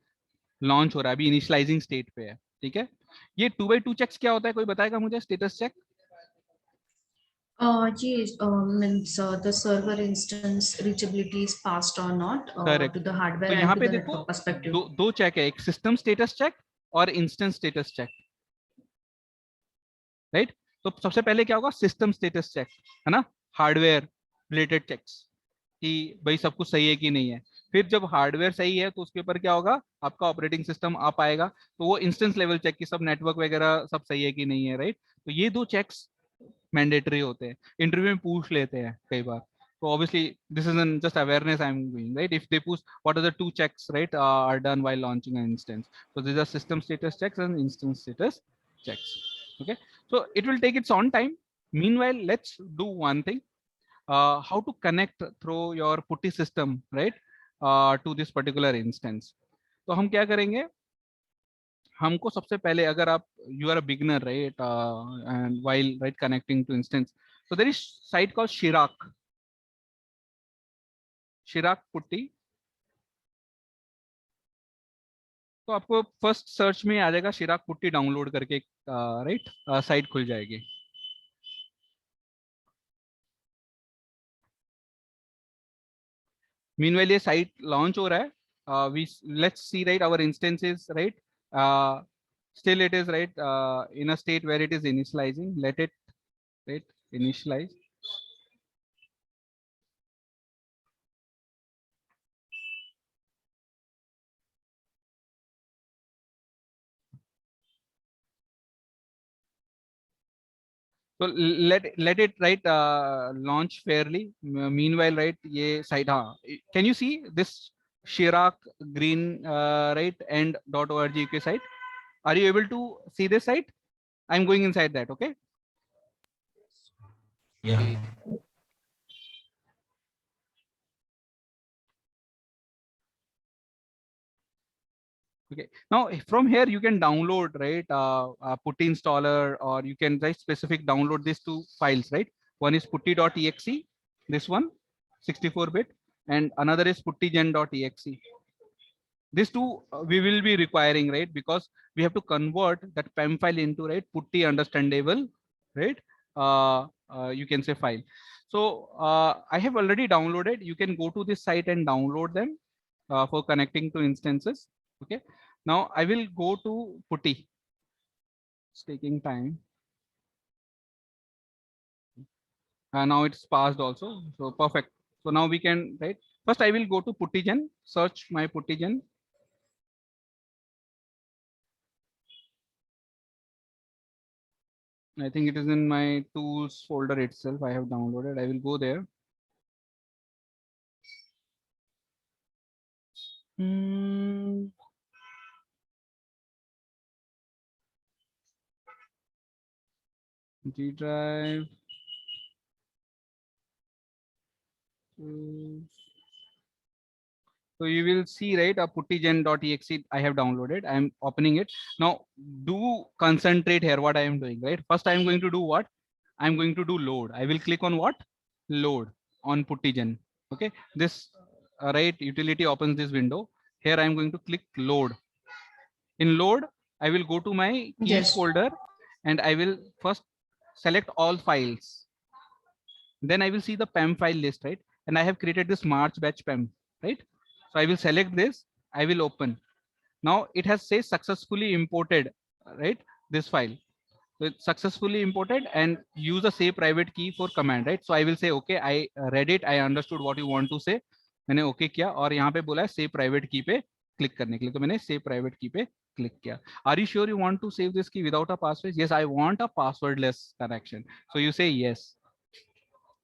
लॉन्च हो रहा है, अभी इनिशियलाइजिंग स्टेट पे है. ठीक है, ये 2x2 चेक्स क्या होता है, कोई बताएगा मुझे status check? Yes, means the server instance reachability is passed or not to the hardware तो and यहाँ to पे the देखो network perspective. दो चेक है, एक सिस्टम स्टेटस चेक और इंस्टेंस स्टेटस चेक, राइट? तो सबसे पहले क्या होगा, सिस्टम स्टेटस चेक, है ना, हार्डवेयर रिलेटेड चेक्स. कि भाई सब कुछ सही है कि नहीं है। फिर जब हार्डवेयर सही है तो उसके ऊपर क्या होगा, आपका ऑपरेटिंग सिस्टम आ पाएगा, तो वो इंस्टेंस लेवल चेक की सब नेटवर्क वगैरह सब सही है कि नहीं है, राइट। तो ये 2 चेक्स मैंडेटरी होते हैं, इंटरव्यू में पूछ लेते हैं कई बार। So obviously this is an just awareness I'm doing, right? If they push what are the 2 checks, right, are done while launching an instance. So these are system status checks and instance status checks. Okay, so it will take its own time. Meanwhile, let's do one thing, how to connect through your Putty system, right, to this particular instance. तो हम क्या करेंगे, हमको सबसे पहले, अगर आप you are a beginner, right, and while right connecting to instance, so there is site called Shirak Putty. तो आपको फर्स्ट सर्च में आ जाएगा शिराक पुट्टी, डाउनलोड करके राइट साइट खुल जाएगी। मीनवाइल ये साइट लॉन्च हो रहा है, we let's see right our instances, right, still it is right in a state where it is initializing. Let it right initialize. So let it right launch fairly. Meanwhile, right, ये site, हाँ, can you see this Shirak green right and .org के site? Are you able to see this site? I'm going inside that. Okay. Yeah. Okay, now from here you can download, right, Putty installer, or you can write specific download these 2 files, right. One is putty.exe, this one 64-bit, and another is puttygen.exe. These 2 we will be requiring, right, because we have to convert that PEM file into, right, Putty understandable, right, you can say file. So I have already downloaded. You can go to this site and download them for connecting to instances. Okay, now I will go to Putty. It's taking time. Now it's passed also, so perfect. So now we can, right, first I will go to Puttygen, search my Puttygen. I think it is in my tools folder itself. I have downloaded. I will go there. G drive. So you will see, right, a puttygen.exe I have downloaded. I am opening it. Now do concentrate here what I am doing, right? First I am going to do what? I am going to do load. I will click on what? Load on puttygen. Okay, this right utility opens this window. Here I am going to click load. In load, I will go to my keys Yes. folder and I will first select all files. Then I will see the PEM file list, right? And I have created this March batch PEM, right? So I will select this, I will open. Now it has says successfully imported, right? This file. So it's successfully imported, and use a say private key for command, right? So I will say, okay, I read it, I understood what you want to say. मैंने okay किया और यहाँ पे बोला है say private key पे click करने के लिए, तो मैंने say private key पे click किया. Are you sure you want to save this key without a password? Yes, I want a passwordless connection. So you say yes,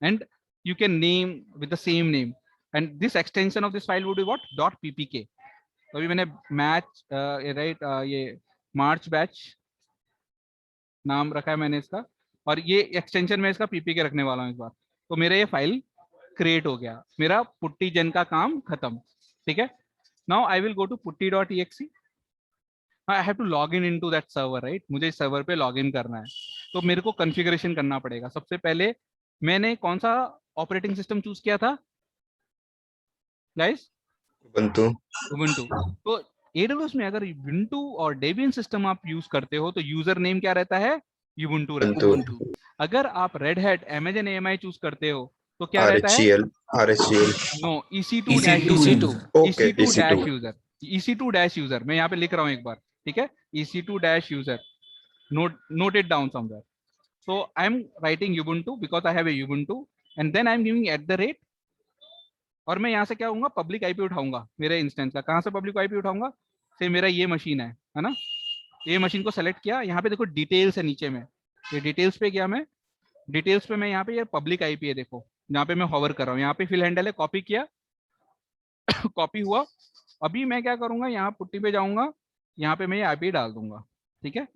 and you can name with the same name. And this extension of this file would be what? .ppk. तो अभी मैंने match right ये March batch नाम रखा है मैंने इसका, और ये एक्सटेंशन में इसका पीपीके रखने वाला हूँ इस बार. तो मेरा ये फाइल क्रिएट हो गया, मेरा पुट्टीजन का काम खत्म. ठीक है. Now I will go to putty.exe. I have to log in into that server, right. मुझे इस सर्वर पे लॉग इन करना है, तो मेरे को कॉन्फ़िगरेशन करना पड़ेगा. सबसे पहले मैंने कौन सा ऑपरेटिंग सिस्टम चूज किया था गाइस? उबुंटू. तो AWS में अगर Ubuntu और Debian सिस्टम आप यूज करते हो तो यूजर नेम क्या रहता है? Ubuntu रहता है. अगर आप Red Hat Amazon AMI choose करते हो तो क्या रहता है? No, EC2 dash user. EC2 dash user मैं यहाँ पे लिख रहा हूँ एक बार. ठीक है. EC2 dash user, note it down somewhere. So I am writing Ubuntu because I have a Ubuntu, and then I am giving @ और मैं यहाँ से क्या होऊंगा, पब्लिक आईपी उठाऊंगा मेरे इंस्टेंस का। कहाँ से पब्लिक आईपी उठाऊंगा, से मेरा ये मशीन है ना, ये मशीन को सेलेक्ट किया, यहाँ पे देखो डिटेल्स है नीचे में, ये डिटेल्स पे गया मैं, डिटेल्स पे मैं यहाँ पे ये पब्लिक आईपी है देखो, जहाँ पे मैं हॉवर कर रहा हूँ, यहाँ पे फिल हैंडल है, कॉपी किया कॉपी हुआ। अभी मैं क्या करूंगा, यहाँ पुट्टी पे जाऊंगा, यहाँ पे मैं ये आईपी डाल दूंगा, ठीक है।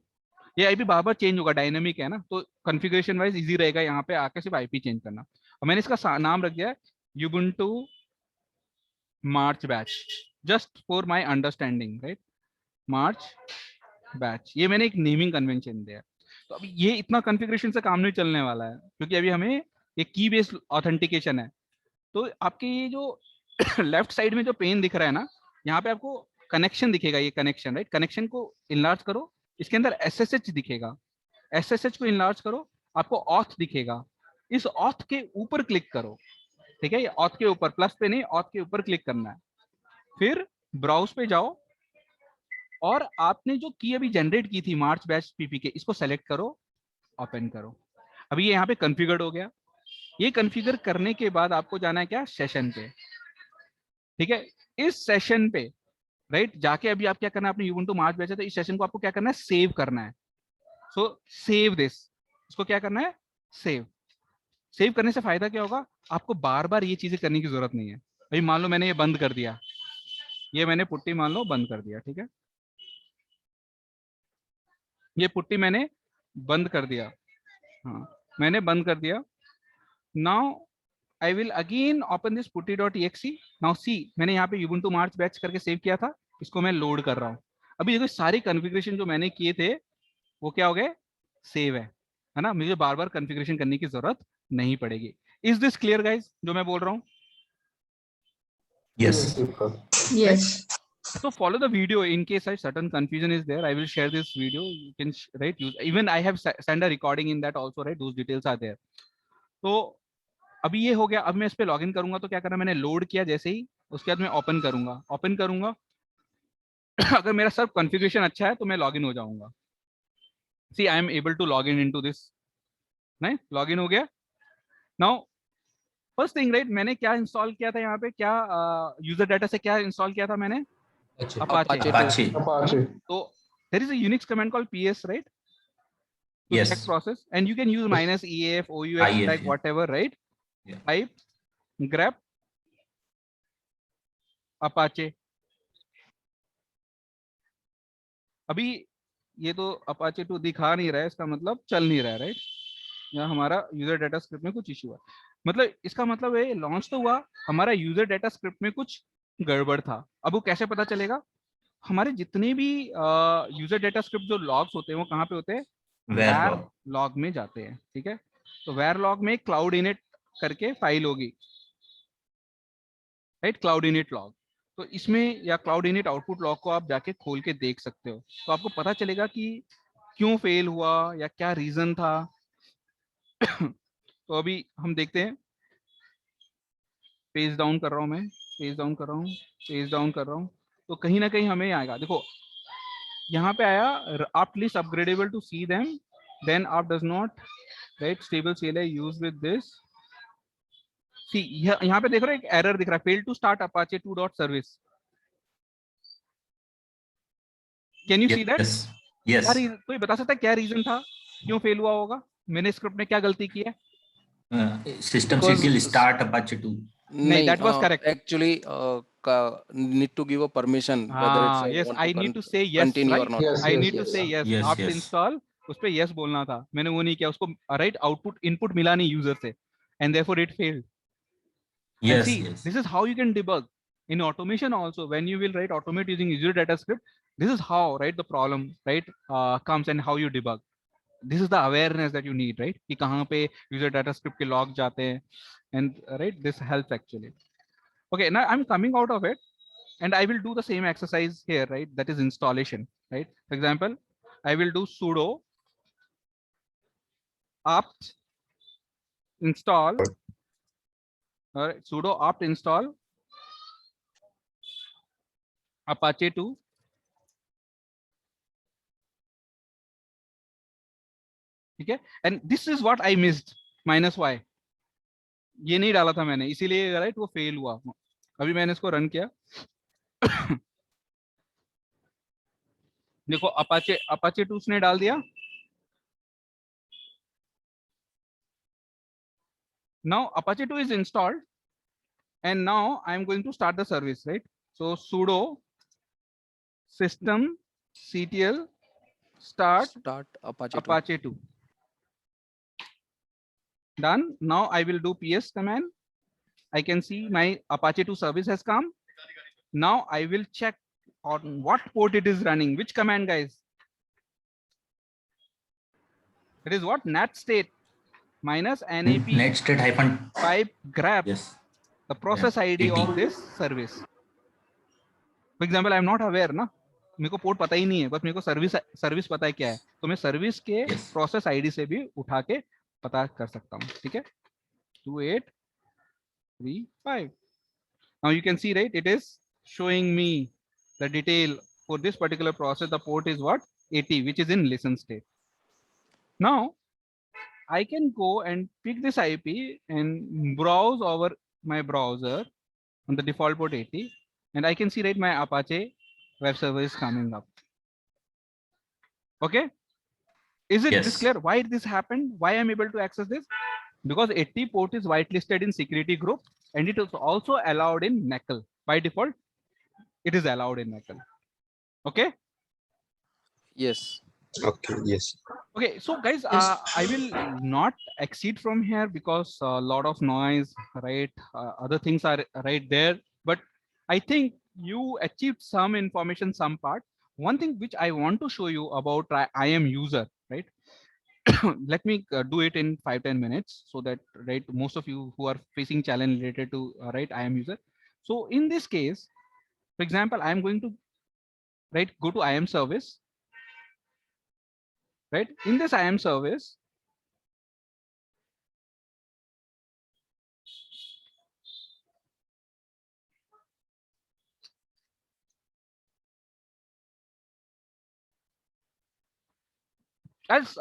ये आईपी बार बार चेंज होगा, डायनेमिक है ना, तो कॉन्फ़िगरेशन वाइज इजी रहेगा यहाँ पे आके सिर्फ आईपी चेंज करना। और मैंने इसका नाम रख दिया है Ubuntu March batch, just for my understanding, right, March batch, ये मैंने एक नेमिंग कन्वेंशन दिया है। तो अभी ये इतना कॉन्फ़िगरेशन से काम नहीं चलने वाला है, क्योंकि अभी हमें एक की बेस्ड ऑथेंटिकेशन है। तो आपके ये जो लेफ्ट साइड में जो पेन दिख रहा है ना, यहाँ पे आपको कनेक्शन दिखेगा, ये कनेक्शन, राइट, कनेक्शन को इनलार्ज करो, इसके अंदर SSH दिखेगा, SSH को इनलार्ज करो, आपको ऑथ दिखेगा, इस ऑथ के ऊपर क्लिक करो, ठीक है, ये ऑथ के ऊपर, प्लस पे नहीं, ऑथ के ऊपर क्लिक करना है। फिर ब्राउज पे जाओ और आपने जो की अभी जनरेट की थी मार्च बैच पीपी के, इसको सेलेक्ट करो, ओपन करो। अभी ये यहाँ पे कॉन्फ़िगर्ड हो गया। ये कॉन्फ़िगर करने के बाद आपको जाना है क्या, सेशन पे, ठीक है। इस सेशन पे राइट जाके अभी आप क्या करना है, आपने यूबुंटू मार्च भेजा, तो इस सेशन को आपको क्या करना है, सेव करना है। सो सेव दिस, इसको क्या करना है, सेव। सेव करने से फायदा क्या होगा, आपको बार बार ये चीजें करने की जरूरत नहीं है। अभी मान लो मैंने ये बंद कर दिया, ये मैंने पुट्टी मान लो बंद कर दिया, ठीक है, ये पुट्टी मैंने बंद कर दिया, हाँ मैंने बंद कर दिया। Now I will again open this putty.exe। Now see, मैंने यहाँ पे ubuntu march batch करके सेव किया था, इसको मैं लोड कर रहा हूँ। अभी देखो सारी कॉन्फ़िगरेशन जो मैंने किए थे वो क्या हो गए, सेव है ना, मुझे बार बार कॉन्फ़िगरेशन करने की जरूरत नहीं पड़ेगी। इज दिस क्लियर गाइज जो मैं बोल रहा हूँ? Yes. Yes. So follow the video in case certain confusion is there. I will share this video. You can right use. Even I have sent a recording in that also, right? Those details are there. तो अभी ये हो गया। अब मैं इस पे login करूंगा तो क्या करना, मैंने लोड किया जैसे ही, उसके बाद मैं ओपन करूंगा, ओपन करूंगा अगर मेरा सब कॉन्फ़िगरेशन अच्छा है तो मैं लॉगिन हो जाऊंगा। See I am able to log in into this, नहीं लॉगिन हो गया। नाउ फर्स्ट थिंग राइट, मैंने क्या इंस्टॉल किया था यहाँ पे, क्या यूजर डाटा से क्या इंस्टॉल किया था मैंने, Apache. Apache. So there is a Unix command called ps, right? To Yes. check process, and you can use -EAF, OUX, IAF, like yeah. whatever, right? Yeah. Type grep Apache. अभी ये तो Apache 2 दिखा नहीं रहा है, इसका मतलब चल नहीं रहा है, राइट? या हमारा यूजर डाटा स्क्रिप्ट में कुछ इश्यू है, मतलब इसका मतलब है लॉन्च तो हुआ, हमारा यूजर डाटा स्क्रिप्ट में कुछ गड़बड़ था। अब वो कैसे पता चलेगा, हमारे जितने भी यूजर डाटा स्क्रिप्ट जो लॉग्स होते हैं वो कहाँ पे होते हैं, वैर लॉग में जाते हैं, ठीक है। तो वैर लॉग में क्लाउड इनिट करके फाइल होगी, राइट, क्लाउड इनिट लॉग। तो इसमें या क्लाउड इनिट आउटपुट लॉग को आप जाके खोल के देख सकते हो, तो आपको पता चलेगा कि क्यों फेल हुआ या क्या रीजन था। तो अभी हम देखते हैं, पेज डाउन कर रहा हूँ मैं, पेज डाउन कर रहा हूँ, पेज डाउन कर रहा हूँ, तो कहीं ना कहीं हमें आएगा, देखो यहाँ पे आया आप list upgradable to see them, then आप does not write stable CLI use with this. See यहाँ पे देख रहे हो एक एरर दिख रहा है, fail to start Apache 2.service। Can you see that? Yes. कोई बता सकता है क्या रीजन था, क्यों फेल हुआ होगा, मैंने स्क्रिप्ट में क्या गलती की है? Systemctl start Apache 2. नहीं, that was correct. Actually, need to give a permission whether it's yes, want I to need to say yes, continue right? or not. Yes, I yes, need to yes. say yes. Yes, Apt yes. install, उस पे yes बोलना था, मैंने वो नहीं किया, उसको right output input मिला नहीं यूजर से, and therefore it failed. And Yes, see, yes. this is how you can debug in automation also. When you will write automate using user data script, this is how right the problem right comes and how you debug. This is the awareness that you need, right? कि कहाँ पे user data script के log जाते हैं, and right this helps actually. Okay, now I'm coming out of it, and I will do the same exercise here, right? That is installation, right? For example, I will do sudo apt install, all right, sudo apt install Apache 2. Okay, and this is what I missed, -y. ये नहीं डाला था मैंने, इसीलिए right वो fail हुआ। अभी मैंने इसको रन किया। देखो अपाचे 2 ने डाल दिया। Now Apache 2 is installed, and now I am going to start the service, right? So sudo systemctl start Apache 2. Done. Now I will do ps command. I can see my Apache 2 service has come. Now I will check on what port it is running. Which command, guys? It is what? nat state minus nap Net state hyphen pipe grab yes. the process ID of this service. For example, I am not aware ना, मेरे को port पता ही नहीं है, बस मेरे को service पता है क्या है, तो मैं सर्विस के प्रोसेस आईडी से भी उठा के पता कर सकता हूँ, ठीक है? 2835. Now you can see, right, it is showing me the detail for this particular process. The port is what? 80, which is in listen state. Now I can go and pick this IP and browse over my browser on the default port 80, and I can see, right, my Apache web server is coming up. Okay, is it this clear why this happened? Why I'm able to access this? Because 80 port is whitelisted in security group, and it is also allowed in NACL. By default, it is allowed in NACL. Okay. Yes. Okay. Yes. Okay, so guys, I will not exceed from here because a lot of noise, right? Other things are right there, but I think you achieved some information, some part. One thing which I want to show you about I am user, right? Let me do it in 5-10 minutes so that, right, most of you who are facing challenge related to right, I am user. So in this case, for example, I am going to go to IAM service. Right, in this IAM service, guys,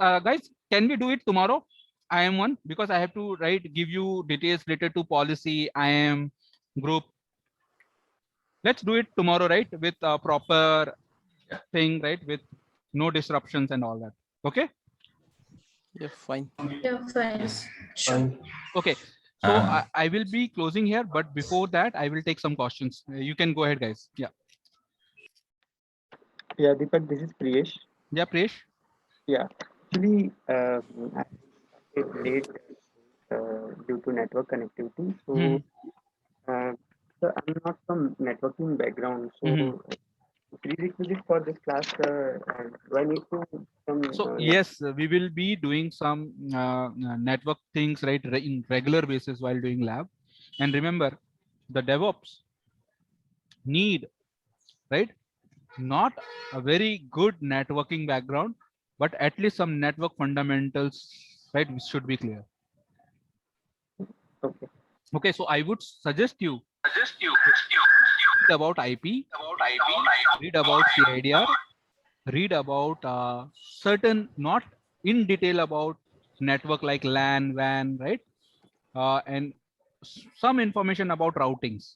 can we do it tomorrow? IAM one, because I have to give you details related to policy, IAM group. Let's do it tomorrow, right, with a proper thing, right, with no disruptions and all that. Okay. Yeah, fine. Yeah, fine. Yes. Sure. Okay, so I will be closing here, but before that I will take some questions. You can go ahead, guys. Yeah, Deepak, this is Priyesh. Yeah, Priyesh. Yeah, actually, I late due to network connectivity. So, so I'm not from networking background. So, prerequisite for this class, do I need to some? So yes, we will be doing some network things, right, in regular basis while doing lab. And remember, the DevOps need, right, not a very good networking background, but at least some network fundamentals, right, which should be clear. Okay. Okay, so I would suggest you read about IP, read about CIDR, read about certain, not in detail about network like LAN, WAN, right? And some information about routings.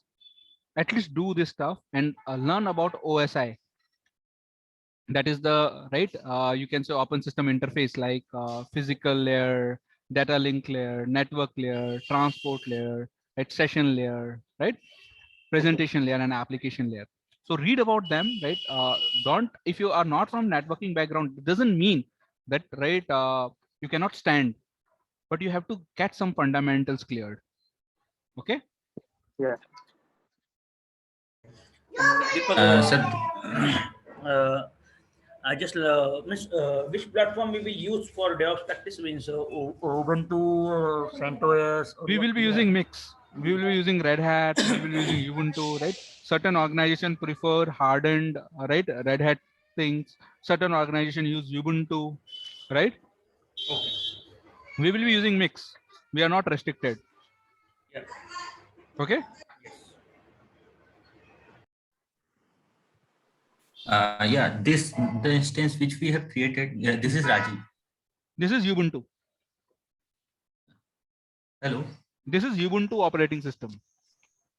At least do this stuff and learn about OSI. That is the right, you can say open system interface, like physical layer, data link layer, network layer, transport layer, right, session layer, right, presentation layer, and application layer. So read about them, right? Don't, if you are not from networking background, it doesn't mean that, right, you cannot stand, but you have to get some fundamentals cleared. Okay. Yeah. I just which platform we will use for DevOps practice means Ubuntu, CentOS. We will be using mix. We will be using Red Hat. We will be using Ubuntu, right? Certain organization prefer hardened, right, Red Hat things. Certain organization use Ubuntu, right? Okay. We will be using mix. We are not restricted. Yeah. Okay. Yeah, the instance which we have created. Yeah, this is Rajiv. This is Ubuntu. Hello. This is Ubuntu operating system.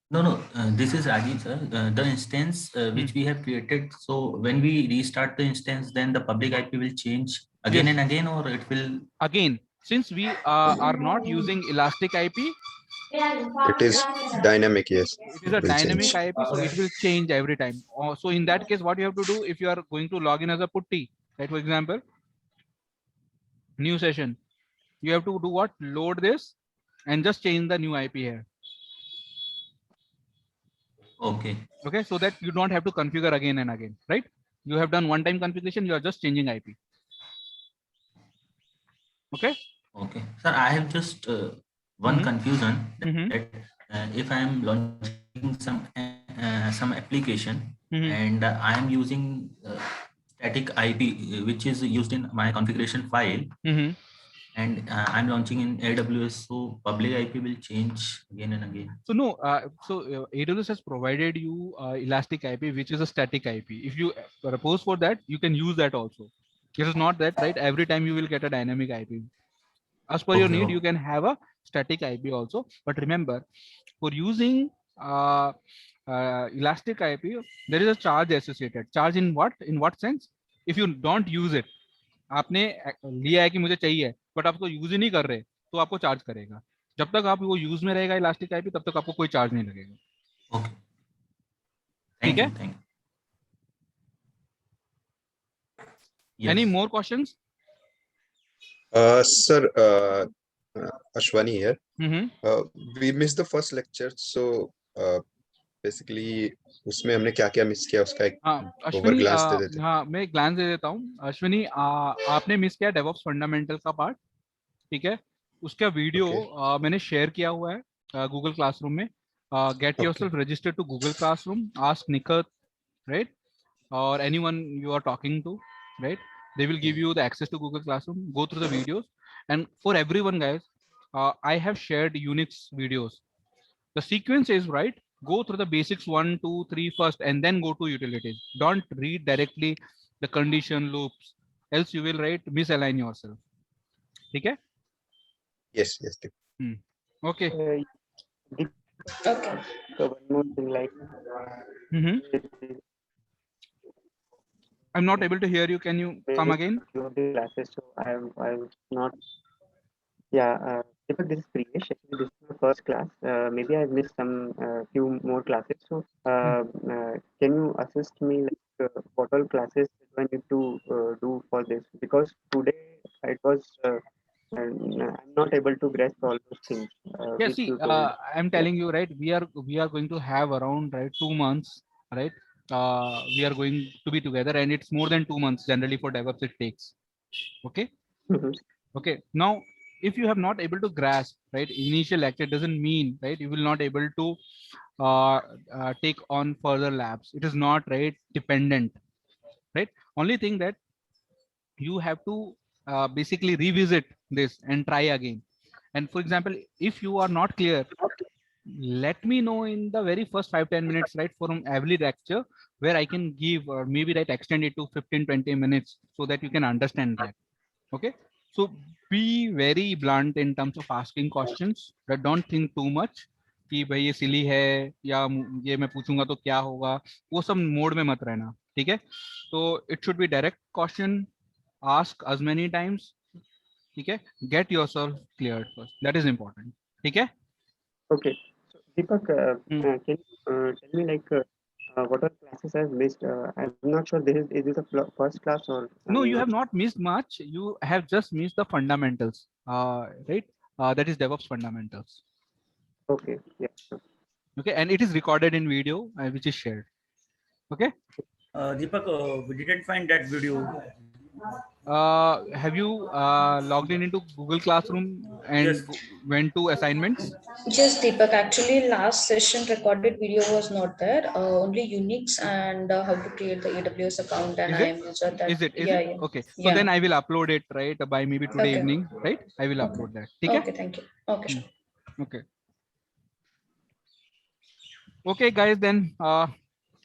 No, this is Ajit sir. The instance which we have created. So when we restart the instance, then the public IP will change again and again, or it will again. Since we are not using elastic IP, It is dynamic, yes. it is a It will dynamic change. IP, so it will change every time. So in that case, what you have to do if you are going to log in as a Putty, right? For example, new session, you have to do what? Load this and just change the new IP here. okay. Okay, so that you don't have to configure again and again, right? You have done one-time configuration, you are just changing IP. Okay. Okay, sir. I have just one confusion that if I am launching some application and I am using static IP which is used in my configuration file, and I'm launching in AWS, so public IP will change again and again. So no, AWS has provided you elastic IP, which is a static IP. If you propose for that, you can use that also. It is not that, right? Every time you will get a dynamic IP. As per your need, you can have a static IP also. But remember, for using elastic IP, there is a charge associated. Charge in what? In what sense? If you don't use it, आपने लिया है कि मुझे चाहिए, but आपको use ही नहीं कर रहे, तो आपको चार्ज करेगा. जब तक आप वो यूज में रहेगा इलास्टिक आईपी, तब तक आपको कोई चार्ज नहीं लगेगा. Okay. ठीक है? Thank you. Any more questions? Sir, Ashwani here. We missed the first lecture, so basically उसमें हमने क्या-क्या मिस किया उसका एक ओवर ग्लांस दे देते. हाँ, मैं एक ग्लांस दे देता हूँ. अश्विनी, आपने मिस किया डेवऑप्स फंडामेंटल का पार्ट. ठीक है, उसका वीडियो मैंने शेयर किया हुआ है गूगल क्लासरूम में. Get yourself registered to Google Classroom, ask Nikhat, right, और anyone you are talking to, right, they will give you the access to Google Classroom. Go through the videos, and for everyone guys, I have shared Unix videos. The sequence is right. Go through the basics 1, 2, 3 first, and then go to utilities. Don't read directly the condition loops, else you will misalign yourself. Okay? Yes. Okay. Okay. So one more thing, like I'm not able to hear you. Can you come again? Classes, so I was not. Yeah, if this is Priyesh, actually this is my first class. Maybe I've missed some few more classes. So can you assist me, like what all classes do I need to do for this? Because today it was I'm not able to grasp all those things. Yeah, which see, you told. I'm telling you, right? We are going to have around 2 months, right? We are going to be together, and it's more than 2 months generally for DevOps it takes. Okay. Okay. Now, if you have not able to grasp, right, initial lecture doesn't mean, right, you will not able to take on further labs. It is not, right, dependent, right? Only thing that you have to basically revisit this and try again. And for example, if you are not clear, let me know in the very first 5-10 minutes, right, from every lecture, where I can give, or maybe right, extend it to 15-20 minutes so that you can understand that. Okay. So be very blunt in terms of asking questions. But don't think too much कि भाई ये सिली है या ये मैं पूछूंगा तो क्या होगा, वो सब मोड में मत रहना. ठीक है. तो it should be direct question, ask as many times. ठीक है. Get yourself cleared first. That is important. ठीक है. Okay. So Deepak, can you tell me like what are classes I've missed? I'm not sure. Is this a first class or? No, you have not missed much. You have just missed the fundamentals, right? That is DevOps fundamentals. Okay. Yeah. Okay, and it is recorded in video, which is shared. Okay. Deepak, we didn't find that video. Have you logged in into Google Classroom and went to assignments? Yes, Deepak. Actually, last session recorded video was not there. Only Unix and how to create the AWS account and I am user. That Is it? Yeah. Okay. So then I will upload it right by maybe today evening, right? I will upload that. Okay, thank you. Okay. Sure. Okay. Okay, guys. Then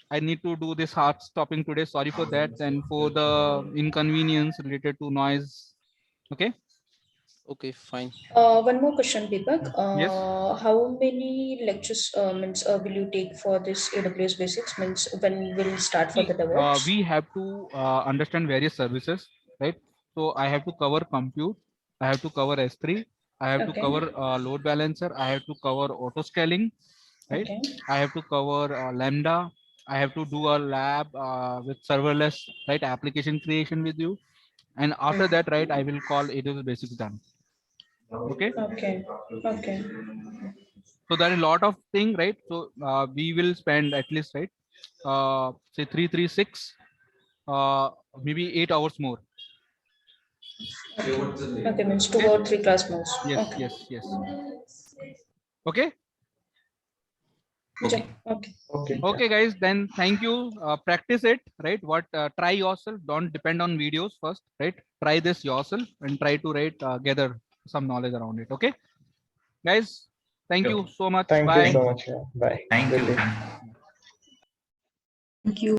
I need to do this hard stopping today. Sorry for that and for the inconvenience related to noise. Okay. Okay, fine. One more question, Deepak. Yes. How many lectures will you take for this AWS Basics? Means when will start for the DevOps? We have to understand various services, right? So I have to cover compute, I have to cover S3, I have to Okay. cover load balancer, I have to cover auto scaling, right? Okay. I have to cover Lambda. I have to do a lab with serverless, right? Application creation with you. And after that, right, I will call AWS Basics done. Okay. Okay. Okay. So there are a lot of things, right? So we will spend at least, right, say 336, maybe 8 hours more. Okay, means 2 or 3 class modes. Yes, Okay. yes. Okay. Okay. Okay, guys. Then thank you. Practice it, right? Try yourself. Don't depend on videos first, right? Try this yourself and try to gather some knowledge around it. Okay, guys. Thank you so much. Thank Bye. you so much. Yeah. Bye. Thank Good you. day. Thank you.